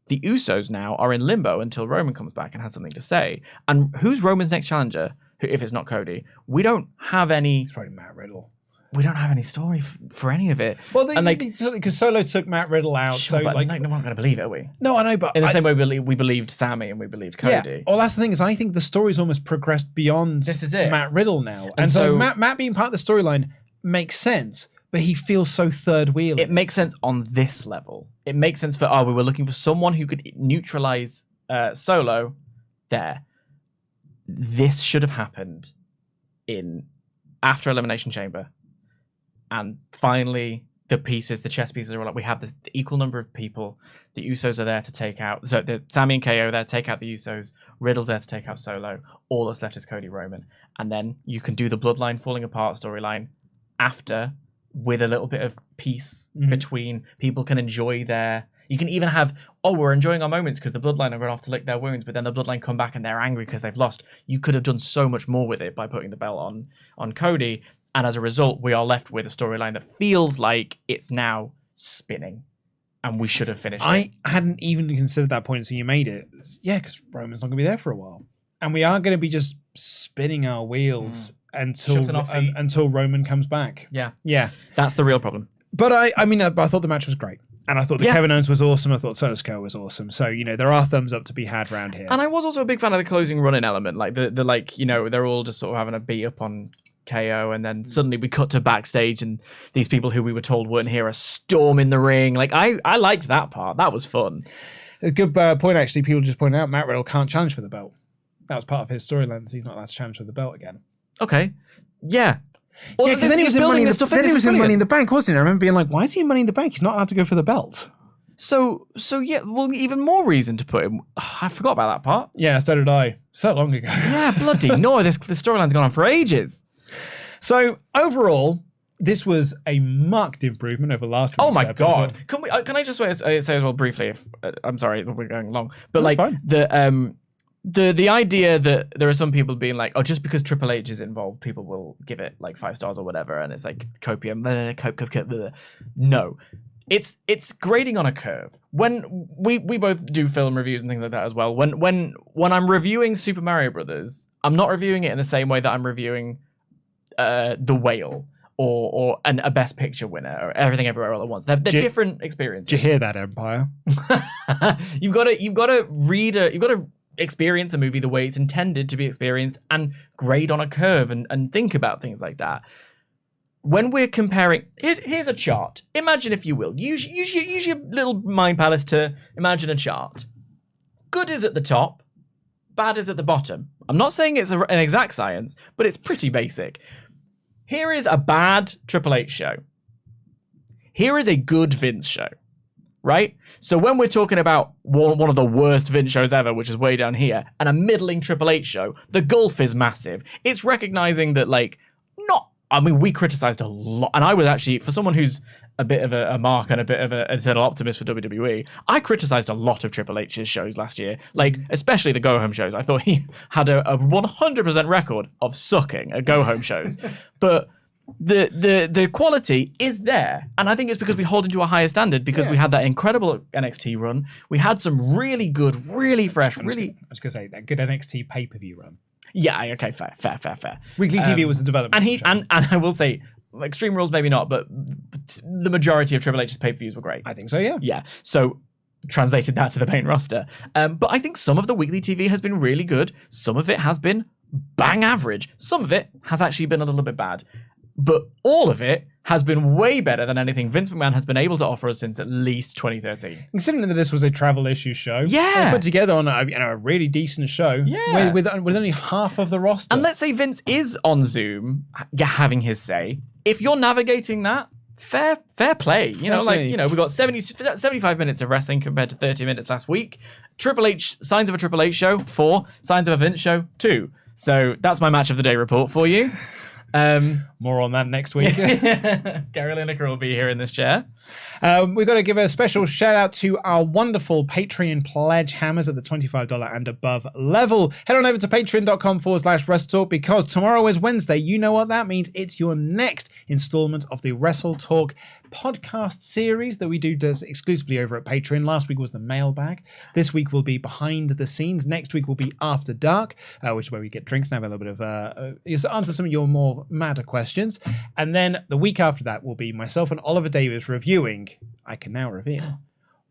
The Usos now are in limbo until Roman comes back and has something to say. And who's Roman's next challenger? If it's not Cody, we don't have any. It's probably Matt Riddle. We don't have any story for any of it. Well, because Solo took Matt Riddle out, sure, so but like, no one's going to believe it, are we? No, I know, but in the same way we believed Sammy and we believed Cody. Yeah. Well, that's the thing, is I think the story's almost progressed beyond Matt Riddle now, and so Matt being part of the storyline makes sense, but he feels so third wheel. It makes sense on this level. It makes sense for we were looking for someone who could neutralize Solo. There, this should have happened after Elimination Chamber. And finally, the chess pieces are like, we have the equal number of people. The Usos are there to take out. So Sammy and KO are there to take out the Usos. Riddle's there to take out Solo. All that's left is Cody Roman. And then you can do the Bloodline falling apart storyline after, with a little bit of peace between. People can enjoy you can even have, we're enjoying our moments because the Bloodline are going off to lick their wounds, but then the Bloodline come back and they're angry because they've lost. You could have done so much more with it by putting the belt on Cody. And as a result, we are left with a storyline that feels like it's now spinning. and we should have finished it. I hadn't even considered that point until you made it. Yeah, because Roman's not going to be there for a while. And we are going to be just spinning our wheels until Roman comes back. Yeah. That's the real problem. But I thought the match was great. And I thought that Kevin Owens was awesome. I thought Sonos Co was awesome. So, there are thumbs up to be had around here. And I was also a big fan of the closing run-in element. Like, they're all just sort of having a beat up on KO, and then suddenly we cut to backstage, and these people who we were told weren't here are storming the ring. Like, I liked that part. That was fun. A good point, actually. People just pointed out Matt Riddle can't challenge for the belt. That was part of his storyline. He's not allowed to challenge for the belt again. Okay. Yeah. Well, because then he was in Money in the Bank, wasn't he? I remember being like, why is he in Money in the Bank? He's not allowed to go for the belt. So yeah, well, even more reason to put him. I forgot about that part. Yeah, so did I. So long ago. Yeah, bloody no, the storyline's gone on for ages. So, overall, this was a marked improvement over last week's episode. God. Can I just say as well briefly, if I'm sorry, we're going long, but that's like fine. The idea that there are some people being like, oh, just because Triple H is involved, people will give it like 5 stars or whatever, and it's like copium. No, it's grading on a curve. When we both do film reviews and things like that as well. When I'm reviewing Super Mario Brothers, I'm not reviewing it in the same way that I'm reviewing The Whale or a Best Picture winner or Everything Everywhere All at Once. They're different experiences. Did you hear that, Empire? You've got to experience a movie the way it's intended to be experienced and grade on a curve and think about things like that. When we're comparing, here's a chart. Imagine, if you will, use your little mind palace to imagine a chart. Good is at the top, bad is at the bottom. I'm not saying it's an exact science, but it's pretty basic. Here is a bad Triple H show. Here is a good Vince show. Right? So when we're talking about one of the worst Vince shows ever, which is way down here, and a middling Triple H show, the gulf is massive. It's recognizing that, we criticized a lot. And I was actually, for someone who's a bit of a mark and a bit of an eternal optimist for WWE, I criticized a lot of Triple H's shows last year. Like, especially the go-home shows. I thought he had a 100% record of sucking at go-home shows. But the quality is there, and I think it's because we hold into a higher standard because we had that incredible NXT run. We had some really good, really fresh, I was going to say that good NXT pay-per-view run. Yeah, okay, fair. Weekly TV was a development. And I will say, Extreme Rules maybe not, but the majority of Triple H's pay-per-views were great. I think so, yeah. Yeah, so translated that to the main roster. But I think some of the weekly TV has been really good. Some of it has been bang average. Some of it has actually been a little bit bad. But all of it has been way better than anything Vince McMahon has been able to offer us since at least 2013. Considering that this was a travel issue show, yeah, put together on a really decent show, yeah, with only half of the roster. And let's say Vince is on Zoom, having his say. If you're navigating that, fair play. We got 75 minutes of wrestling compared to 30 minutes last week. Triple H, signs of a Triple H show, 4. Signs of a Vince show, 2. So that's my match of the day report for you. More on that next week. Gary Lineker will be here in this chair. We've got to give a special shout out to our wonderful Patreon Pledgehammers at the $25 and above level. Head on over to patreon.com/WrestleTalk because tomorrow is Wednesday. You know what that means. It's your next installment of the WrestleTalk podcast series that we do exclusively over at Patreon. Last week was the mailbag. This week will be behind the scenes. Next week will be After Dark, which is where we get drinks and have a little bit of answer some of your more madder questions. And then the week after that will be myself and Oliver Davis reviewing, I can now reveal,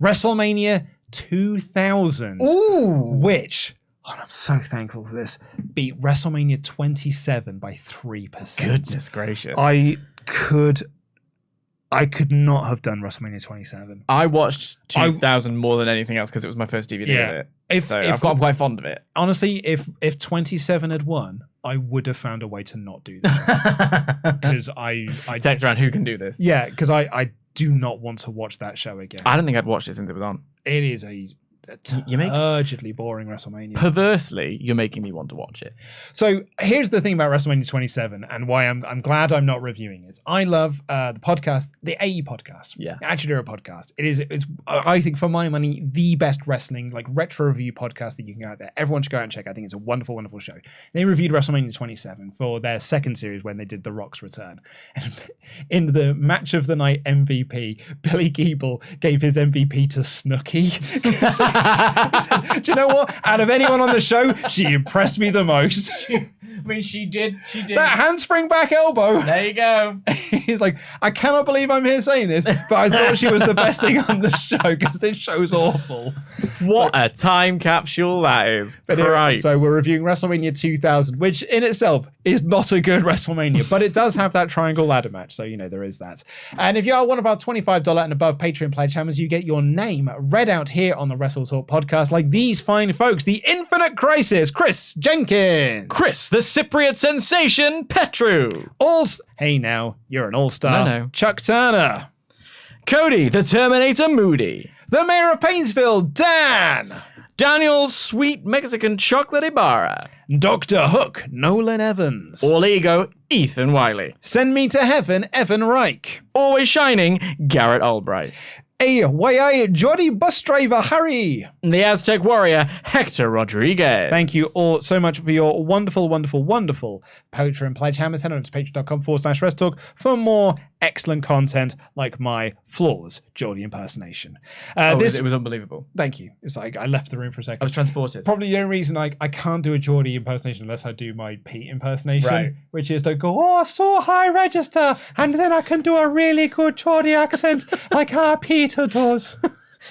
WrestleMania 2000. Ooh. Which, and I'm so thankful for this, beat WrestleMania 27 by 3%. Goodness gracious. I could not have done WrestleMania 27. I watched 2000 more than anything else because it was my first DVD of it. I'm quite fond of it. Honestly, if 27 had won, I would have found a way to not do that. Because I text around who can do this. Yeah, because I do not want to watch that show again. I don't think I'd watched it since it was on. It is a turgidly boring WrestleMania. Perversely, you're making me want to watch it. So here's the thing about WrestleMania 27 and why I'm glad I'm not reviewing it. I love the podcast, the AE podcast. Yeah. The Attitude Era podcast. It's I think for my money, the best wrestling, like retro review podcast that you can go out there. Everyone should go out and check. I think it's a wonderful, wonderful show. They reviewed WrestleMania 27 for their second series when they did The Rock's return. And in the match of the night MVP, Billy Giebel gave his MVP to Snooki. Do you know what? Out of anyone on the show, she impressed me the most. I mean, she did. That handspring back elbow. There you go. He's like, I cannot believe I'm here saying this, but I thought she was the best thing on the show because this show's awful. What a time capsule that is. Right. So we're reviewing WrestleMania 2000, which in itself is not a good WrestleMania, but it does have that triangle ladder match. So, there is that. And if you are one of our $25 and above Patreon Pledgehammers, you get your name read out here on the WrestleTalk podcast like these fine folks. The Infinite Crisis, Chris Jenkins. Chris, the Cypriot sensation, Petru. Hey now, you're an all-star. No. Chuck Turner. Cody, the Terminator Moody. The Mayor of Painesville, Dan. Daniel's sweet Mexican chocolate Ibarra. Dr. Hook, Nolan Evans. All Ego, Ethan Wiley. Send Me to Heaven, Evan Reich. Always Shining, Garrett Albright. AYI Jody Bus Driver Harry. The Aztec Warrior, Hector Rodriguez. Thank you all so much for your wonderful, wonderful, wonderful Patreon Pledgehammers. Head on to patreon.com/WrestleTalk for more excellent content like my flaws Geordie impersonation. It was unbelievable. Thank you. It's like I left the room for a second. I was transported. Probably the only reason I can't do a Geordie impersonation unless I do my Pete impersonation, right, which is to go, oh, so high register, and then I can do a really good Geordie accent like our Peter does.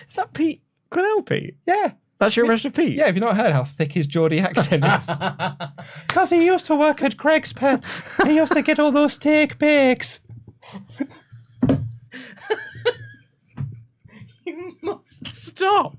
Is that Pete? Quinnell Pete? Yeah. That's your impression of Pete? Yeah, have you not heard how thick his Geordie accent is? Because he used to work at Greg's Pets. He used to get all those steak bakes. You must stop.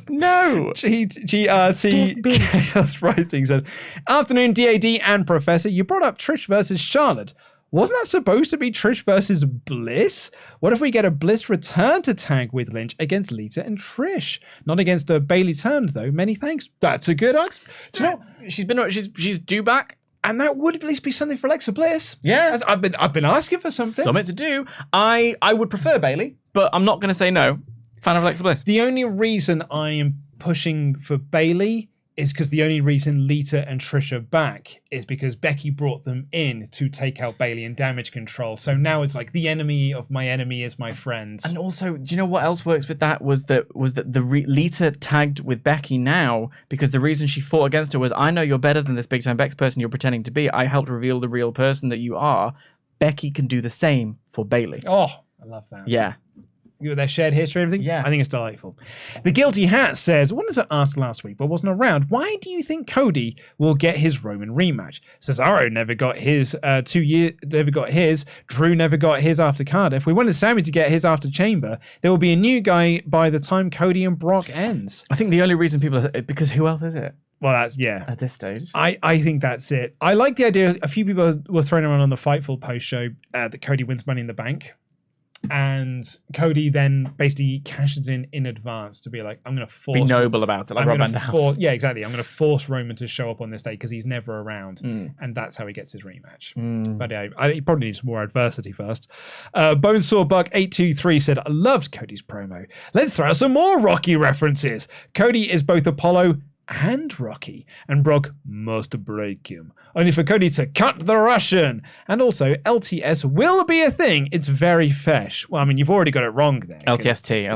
No. GRT Chaos Rising says, afternoon, DAD and Professor. You brought up Trish versus Charlotte. Wasn't that supposed to be Trish versus Bliss? What if we get a Bliss return to tag with Lynch against Lita and Trish? Not against a Bailey turned though. Many thanks. That's a good answer. Do you know, she's due back. And that would at least be something for Alexa Bliss. Yeah. I've been asking for something. Something to do. I would prefer Bailey, but I'm not going to say no. Fan of Alexa Bliss. The only reason I am pushing for Bailey is because the only reason Lita and Trish are back is because Becky brought them in to take out Bailey and Damage Control. So now it's like the enemy of my enemy is my friend. And also, do you know what else works with that? Was that Lita tagged with Becky now because the reason she fought against her was, I know you're better than this big time Bex person you're pretending to be. I helped reveal the real person that you are. Becky can do the same for Bailey. Oh, I love that. Yeah. Their shared history and everything. Yeah. I think it's delightful. The Guilty Hat says, what was it asked last week but wasn't around? Why do you think Cody will get his Roman rematch? Cesaro never got his never got his. Drew never got his after Cardiff. We wanted Sammy to get his after Chamber. There will be a new guy by the time Cody and Brock ends. I think the only reason people are, because who else is it? Well, that's, yeah. At this stage. I think that's it. I like the idea. A few people were throwing around on the Fightful post show that Cody wins Money in the Bank. And Cody then basically cashes in advance to be like, I'm going to force... Be noble about it, like Rob Van Dam. Yeah, exactly. I'm going to force Roman to show up on this day because he's never around. And that's how he gets his rematch. But yeah, he probably needs more adversity first. Bonesaw Buck 823 said, I loved Cody's promo. Let's throw out some more Rocky references. Cody is both Apollo and Rocky, and Brock must break him. Only for Cody to cut the Russian. And also, LTS will be a thing. It's very fesh. Well, I mean, you've already got it wrong there. LTST.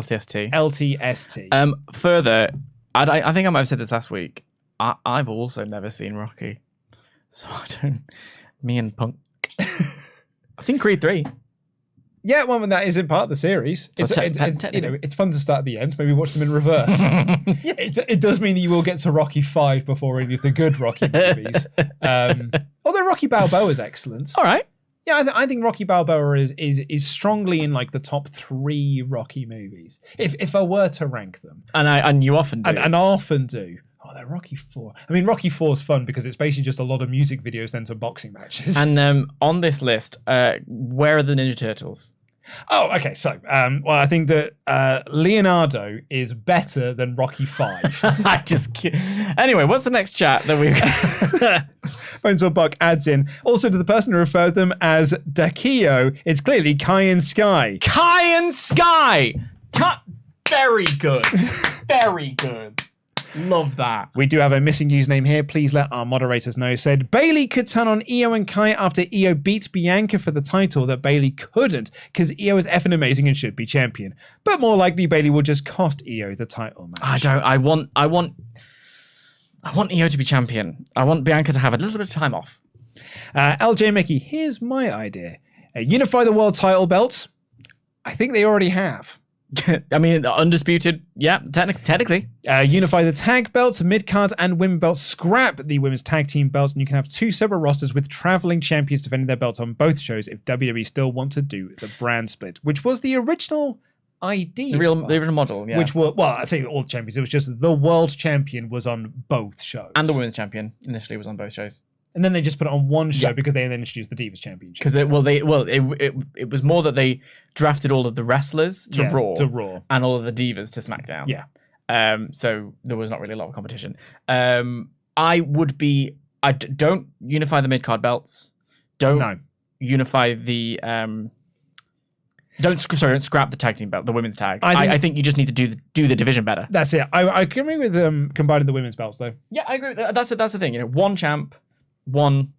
Further, I think I might have said this last week. I've also never seen Rocky. So I don't... Me and Punk. I've seen Creed 3. Yeah, well, that isn't part of the series. It's fun to start at the end. Maybe watch them in reverse. Yeah. It does mean that you will get to Rocky 5 before any of the good Rocky movies. Although Rocky Balboa is excellent. All right. Yeah, I think Rocky Balboa is strongly in like the top 3 Rocky movies. If I were to rank them, and you often do, and I often do. Oh, they're Rocky 4. I mean, Rocky 4 is fun because it's basically just a lot of music videos then to boxing matches. And on this list, where are the Ninja Turtles? Oh, okay. So, well, I think that Leonardo is better than Rocky V. Anyway, what's the next chat that we? Bonesaw Buck adds in, also to the person who referred them as Dakio, it's clearly Kai and Sky. Kai and Sky! Very good. Very good. Love that. We do have a missing username here. Please let our moderators know. Said Bailey could turn on Io and Kai after Io beats Bianca for the title. That Bailey couldn't because Io is effing amazing and should be champion. But more likely, Bailey will just cost Io the title match. I want Io to be champion. I want Bianca to have a little bit of time off. LJ Mickey, here's my idea. Unify the world title belts. I think they already have. I mean, undisputed, yeah, technically. Unify the tag belts, mid-cards, and women belts. Scrap the women's tag team belts, and you can have 2 separate rosters with traveling champions defending their belts on both shows if WWE still want to do the brand split, which was the original idea. The original model, yeah. Which were, well, I'd say all the champions. It was just the world champion was on both shows. And the women's champion initially was on both shows. And then they just put it on one show because they then introduced the Divas Championship. Because it was more that they drafted all of the wrestlers to Raw, and all of the Divas to SmackDown. Yeah. So there was not really a lot of competition. Don't unify the mid card belts. Don't unify the Don't scrap the tag team belt, the women's tag. I think you just need to do the division better. That's it. I agree with combining the women's belts though. Yeah, I agree. That's the thing. One champ. And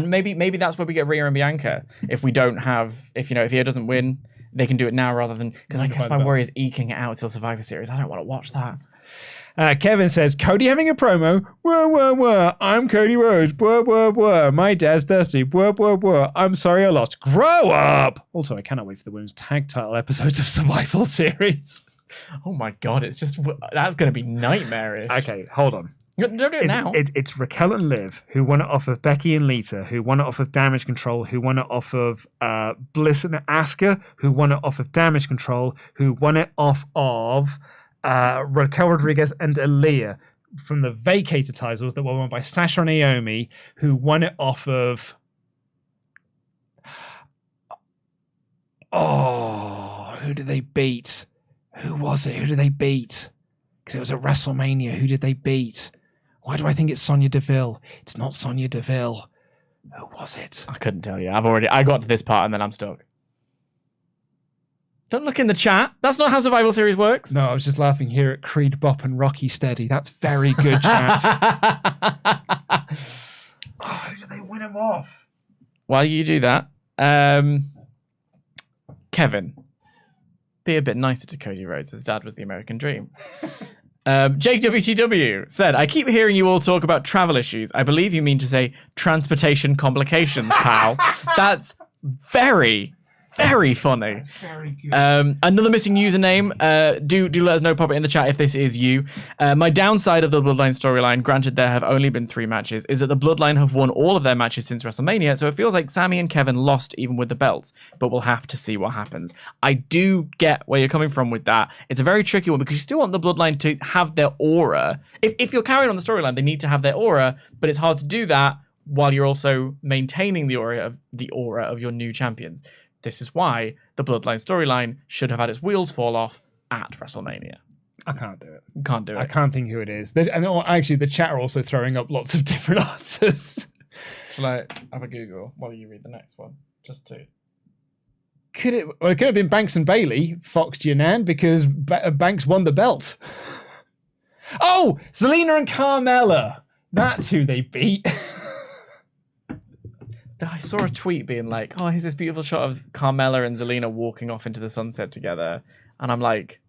maybe that's where we get Rhea and Bianca. If we don't have, if Io doesn't win, they can do it now rather than, because I guess my worry is eking it out till Survivor Series. I don't want to watch that. Kevin says, Cody having a promo. Wah, wah, wah. I'm Cody Rhodes. Wah, wah, wah. My dad's Dusty. Wah, wah, wah. I'm sorry I lost. Grow up. Also, I cannot wait for the women's tag title episodes of Survival Series. Oh my God. That's going to be nightmarish. Okay, hold on. Don't do it now. It's Raquel and Liv, who won it off of Becky and Lita, who won it off of Damage Control, who won it off of Bliss and Asuka, who won it off of Damage Control, who won it off of Raquel Rodriguez and Aaliyah from the vacated titles that were won by Sasha and Naomi, who won it off of... Oh, who did they beat? Who was it? Who did they beat? Because it was at WrestleMania. Who did they beat? Why do I think it's Sonya Deville? It's not Sonya Deville. Who was it? I couldn't tell you. I got to this part and then I'm stuck. Don't look in the chat. That's not how Survival Series works. No, I was just laughing here at Creed Bop and Rocky Steady. That's very good, chat. How do they win him off? While you do that, Kevin, be a bit nicer to Cody Rhodes. His dad was the American dream. Jake WTW said, I keep hearing you all talk about travel issues. I believe you mean to say transportation complications, pal. That's very, very funny. That's very good. Another missing username. Do let us know, pop it in the chat if this is you. My downside of the Bloodline storyline, granted there have only been 3 matches, is that the Bloodline have won all of their matches since WrestleMania, so it feels like Sami and Kevin lost even with the belts, but we'll have to see what happens. I do get where you're coming from with that. It's a very tricky one because you still want the Bloodline to have their aura. If you're carrying on the storyline, they need to have their aura, but it's hard to do that while you're also maintaining the aura of your new champions. This is why the Bloodline storyline should have had its wheels fall off at WrestleMania. I can't do it. You can't do it. I can't think who it is. And actually, the chat are also throwing up lots of different answers. Shall I have a Google while you read the next one? Just to... It could have been Banks and Bailey, Fox Janan, because Banks won the belt. Oh, Zelina and Carmella. That's who they beat. I saw a tweet being like, oh, here's this beautiful shot of Carmella and Zelina walking off into the sunset together. And I'm like,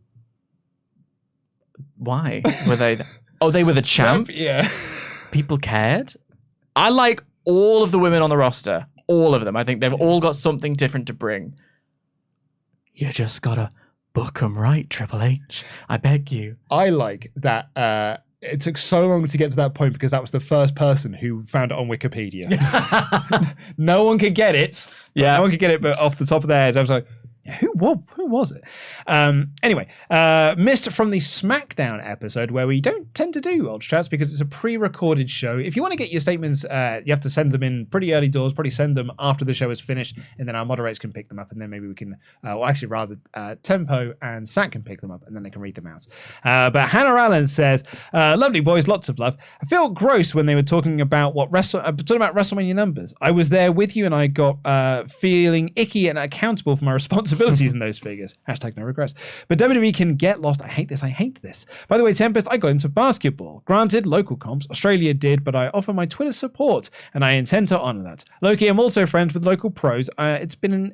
why were they? Oh, they were the champs? Yeah. People cared? I like all of the women on the roster. All of them. I think they've all got something different to bring. You just gotta book them right, Triple H. I beg you. I like that it took so long to get to that point because that was the first person who found it on Wikipedia. No one could get it. Yeah. No one could get it, but off the top of their heads, I was like, Yeah, who was it? Anyway, missed from the SmackDown episode where we don't tend to do UltraChats because it's a pre-recorded show. If you want to get your statements, you have to send them in pretty early doors, probably send them after the show is finished, and then our moderators can pick them up, and then maybe we can, Tempo and Sat can pick them up, and then they can read them out. But Hannah Allen says, lovely boys, lots of love. I feel gross when they were talking about WrestleMania numbers. I was there with you, and I got feeling icky and accountable for my responsibilities in those figures. Hashtag no regrets. But WWE can get lost. I hate this. By the way, Tempest, I got into basketball. Granted, local comps. Australia did, but I offer my Twitter support, and I intend to honor that. Loki, I'm also friends with local pros. It's been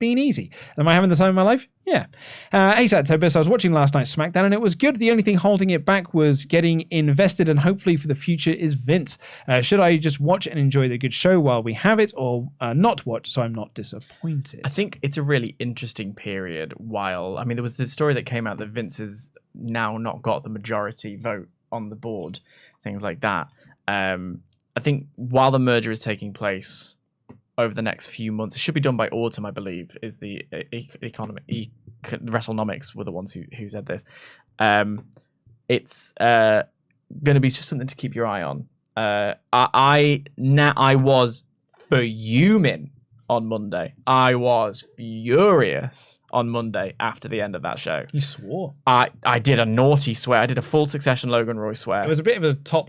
easy. Am I having the time of my life? Yeah. ASAP Tempest, I was watching last night's SmackDown, and it was good. The only thing holding it back was getting invested, and hopefully for the future is Vince. Should I just watch and enjoy the good show while we have it, or not watch so I'm not disappointed? I think it's a really interesting period there was this story that came out that Vince has now not got the majority vote on the board, things like that. I think while the merger is taking place over the next few months, it should be done by autumn, I believe, is the WrestleNomics were the ones who said this. It's going to be just something to keep your eye on. I was fuming on Monday. I was furious on Monday after the end of that show. You swore. I did a naughty swear. I did a full Succession Logan Roy swear. It was a bit of a top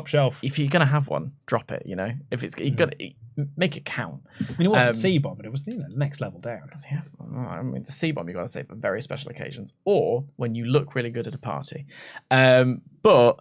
shelf. If you're gonna have one, drop it. If it's you got to make it count. I mean, it wasn't C-bomb, but it was the next level down. Yeah, I mean, the C-bomb you got to save for very special occasions or when you look really good at a party. But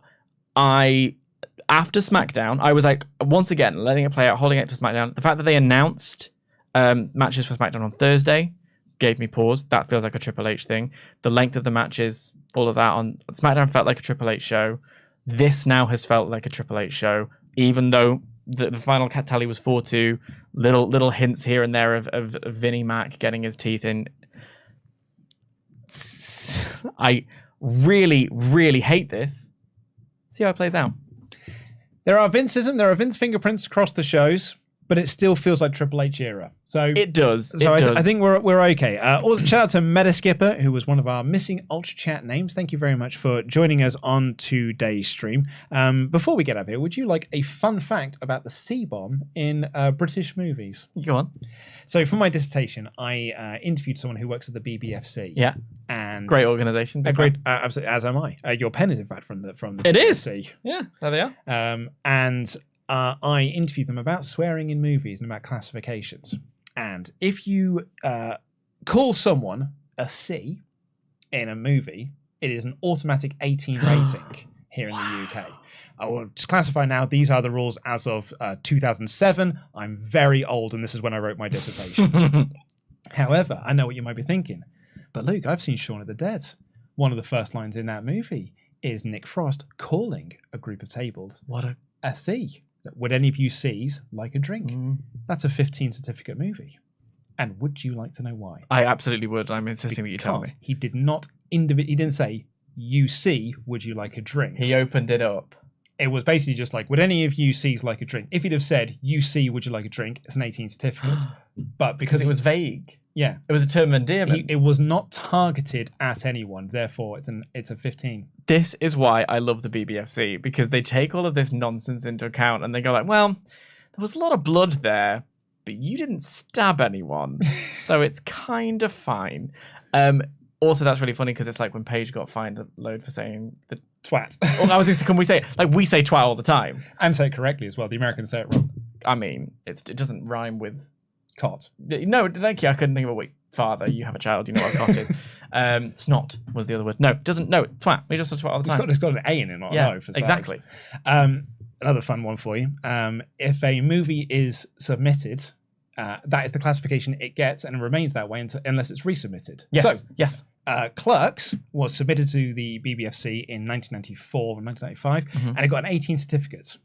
after SmackDown, I was like, once again, letting it play out, holding it to SmackDown. The fact that they announced matches for SmackDown on Thursday gave me pause. That feels like a Triple H thing. The length of the matches, all of that on SmackDown felt like a Triple H show. This now has felt like a Triple H show, even though the final tally was 4-2. Little hints here and there of Vinnie Mac getting his teeth in. I really, really hate this. See how it plays out. There are Vince fingerprints across the shows, but it still feels like Triple H era. So it does. So I think we're okay. Also, shout out to Metaskipper, who was one of our missing Ultra Chat names. Thank you very much for joining us on today's stream. Before we get up here, would you like a fun fact about the C-bomb in British movies? Go on. So for my dissertation, I interviewed someone who works at the BBFC. Yeah. And great organisation. Absolutely, as am I. Your pen is in fact from the it BBFC. Is. Yeah, there they are. And I interviewed them about swearing in movies and about classifications. And if you call someone a C in a movie, it is an automatic 18 rating here in the UK. I will just classify now. These are the rules as of 2007. I'm very old, and this is when I wrote my dissertation. However, I know what you might be thinking. But Luke, I've seen Shaun of the Dead. One of the first lines in that movie is Nick Frost calling a group of tables a C. Would any of you C's like a drink? That's a 15 certificate movie. And would you like to know why? I absolutely would. I'm insisting that you tell me. He did not he didn't say, you C, would you like a drink? He opened it up. It was basically just like, would any of you C's like a drink? If he'd have said, you C, would you like a drink? It's an 18 certificate. But because it was vague. Yeah. It was a term of endearment. It was not targeted at anyone. Therefore, it's a 15. This is why I love the BBFC, because they take all of this nonsense into account and they go like, well, there was a lot of blood there, but you didn't stab anyone. So it's kind of fine. Also, that's really funny because it's like when Paige got fined a load for saying the twat. Well, I was thinking, can we say it? Like, we say twat all the time. And say it correctly as well. The Americans say it wrong. I mean, it doesn't rhyme with cot. No, thank you. I couldn't think of a wait. Father, you have a child. You know what a cot is. Snot was the other word. No, doesn't. No, twat. We just say twat all the time. It's got an A in it, not an O. For exactly. Another fun one for you. If a movie is submitted, that is the classification it gets, and it remains that way unless it's resubmitted. Yes. So, yes. Clerks was submitted to the BBFC in 1994 or 1995, and it got an 18 certificate.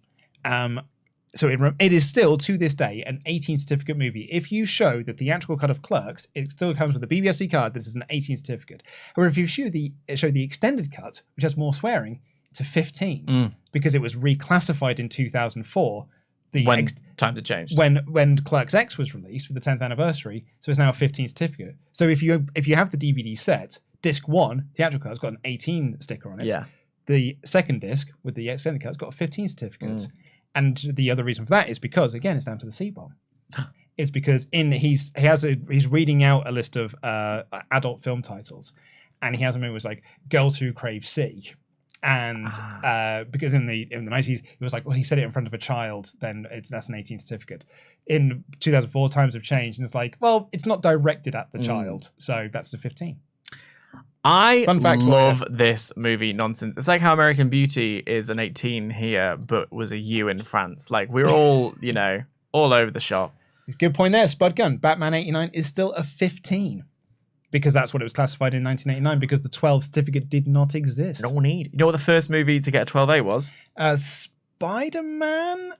So it is still, to this day, an 18 certificate movie. If you show the theatrical cut of Clerks, it still comes with a BBFC card. This is an 18 certificate. However, if you show the extended cut, which has more swearing, it's a 15 because it was reclassified in 2004 when times had changed. When Clerks X was released for the 10th anniversary, so it's now a 15 certificate. So if you have the DVD set, disc 1, theatrical cut's got an 18 sticker on it. Yeah. The second disc with the extended cut's got a 15 certificate. And the other reason for that is because, again, it's down to the C-bomb. It's because he's reading out a list of adult film titles, and he has a movie was like Girls Who Crave C. And because in the 90s, he was like, well, he said it in front of a child, then that's an 18 certificate. In 2004, times have changed, and it's like, well, it's not directed at the child, so that's the 15. I love this movie nonsense. It's like how American Beauty is an 18 here, but was a U in France. Like, we're all, all over the shop. Good point there, Spud Gun. Batman 89 is still a 15. Because that's what it was classified in 1989, because the 12 certificate did not exist. No need. You know what the first movie to get a 12A was? Spider-Man?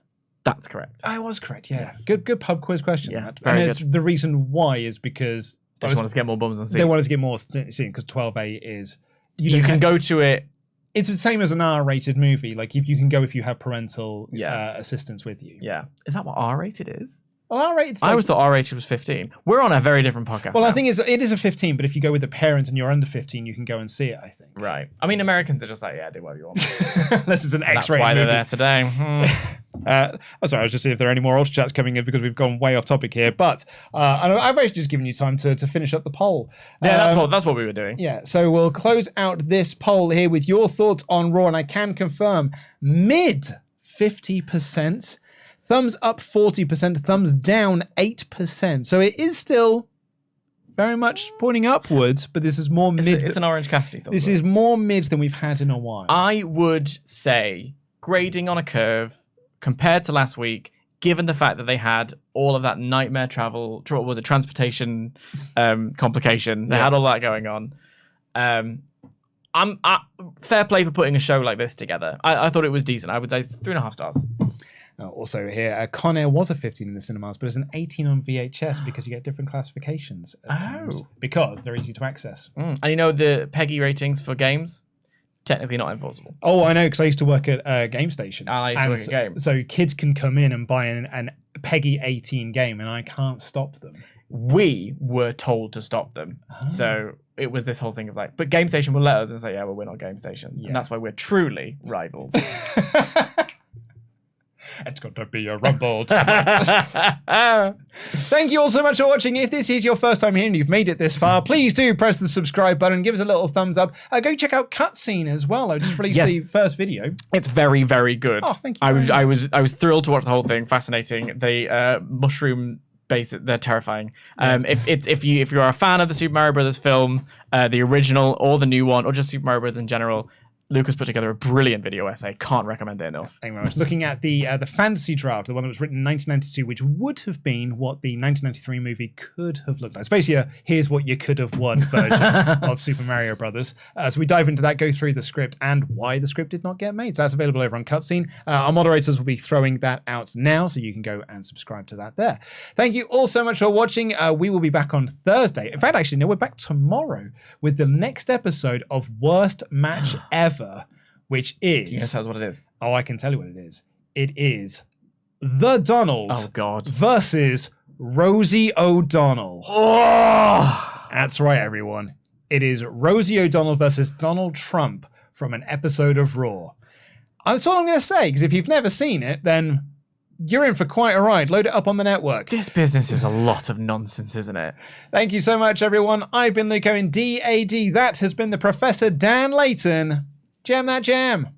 That's correct. I was correct, yeah. Yes. Good pub quiz question. Yeah, And the reason why is because... They just wanted to get more bums on seats. They wanted to get more seats, because 12A is... You can go to it... It's the same as an R-rated movie. Like, you can go if you have parental assistance with you. Yeah. Is that what R-rated is? Well, R-rated. I always thought R-rated was 15. We're on a very different podcast. Well, now. I think it is a 15, but if you go with the parent and you're under 15, you can go and see it, I think. Right. I mean, Americans are just like, yeah, do whatever you want. Unless it's an X-rated movie. That's why they're there today. Sorry, I was just seeing if there are any more UltraChats coming in, because we've gone way off topic here. But I've actually just given you time to finish up the poll. Yeah, that's what we were doing. Yeah, so we'll close out this poll here with your thoughts on Raw, and I can confirm mid 50%. Thumbs up 40%, thumbs down 8%. So it is still very much pointing upwards, but this is more mid. It's an Orange Cassidy. This is more mid than we've had in a while. I would say, grading on a curve, compared to last week, given the fact that they had all of that nightmare transportation complication, they had all that going on. I'm fair play for putting a show like this together. I thought it was decent. I would say 3.5 stars. Also here, Con Air was a 15 in the cinemas, but it's an 18 on VHS because you get different classifications at times, because they're easy to access. And the PEGI ratings for games, technically not enforceable. Oh, I know, because I used to work at a game station. I used to work at game. So kids can come in and buy an PEGI 18 game, and I can't stop them. We were told to stop them. So it was this whole thing of like, but Game Station will let us, and say, yeah, well, we're not Game Station. Yeah. And that's why we're truly rivals. It's got to be a rumble tonight. Thank you all so much for watching. If this is your first time here and you've made it this far, please do press the subscribe button. Give us a little thumbs up. Go check out Cutscene as well. I just released the first video. It's very, very good. Oh, thank you. I was thrilled to watch the whole thing. Fascinating. The mushroom base, they're terrifying. If you're a fan of the Super Mario Brothers film, the original or the new one, or just Super Mario Brothers in general, Lucas put together a brilliant video essay. Can't recommend it enough. Anyway, I was looking at the fantasy draft, the one that was written in 1992, which would have been what the 1993 movie could have looked like. It's basically a here's what you could have won version of Super Mario Brothers. So we dive into that, go through the script and why the script did not get made. So that's available over on Cutscene. Our moderators will be throwing that out now, so you can go and subscribe to that there. Thank you all so much for watching. We will be back on Thursday. In fact, actually, no, we're back tomorrow with the next episode of Worst Match Ever. Which is... Can you tell us what it is? Oh, I can tell you what it is. It is The Donald versus Rosie O'Donnell. Oh! That's right, everyone. It is Rosie O'Donnell versus Donald Trump from an episode of Raw. That's all I'm going to say, because if you've never seen it, then you're in for quite a ride. Load it up on the network. This business is a lot of nonsense, isn't it? Thank you so much, everyone. I've been Luke Owen, DAD. That has been the Professor Dan Layton. Jam that jam.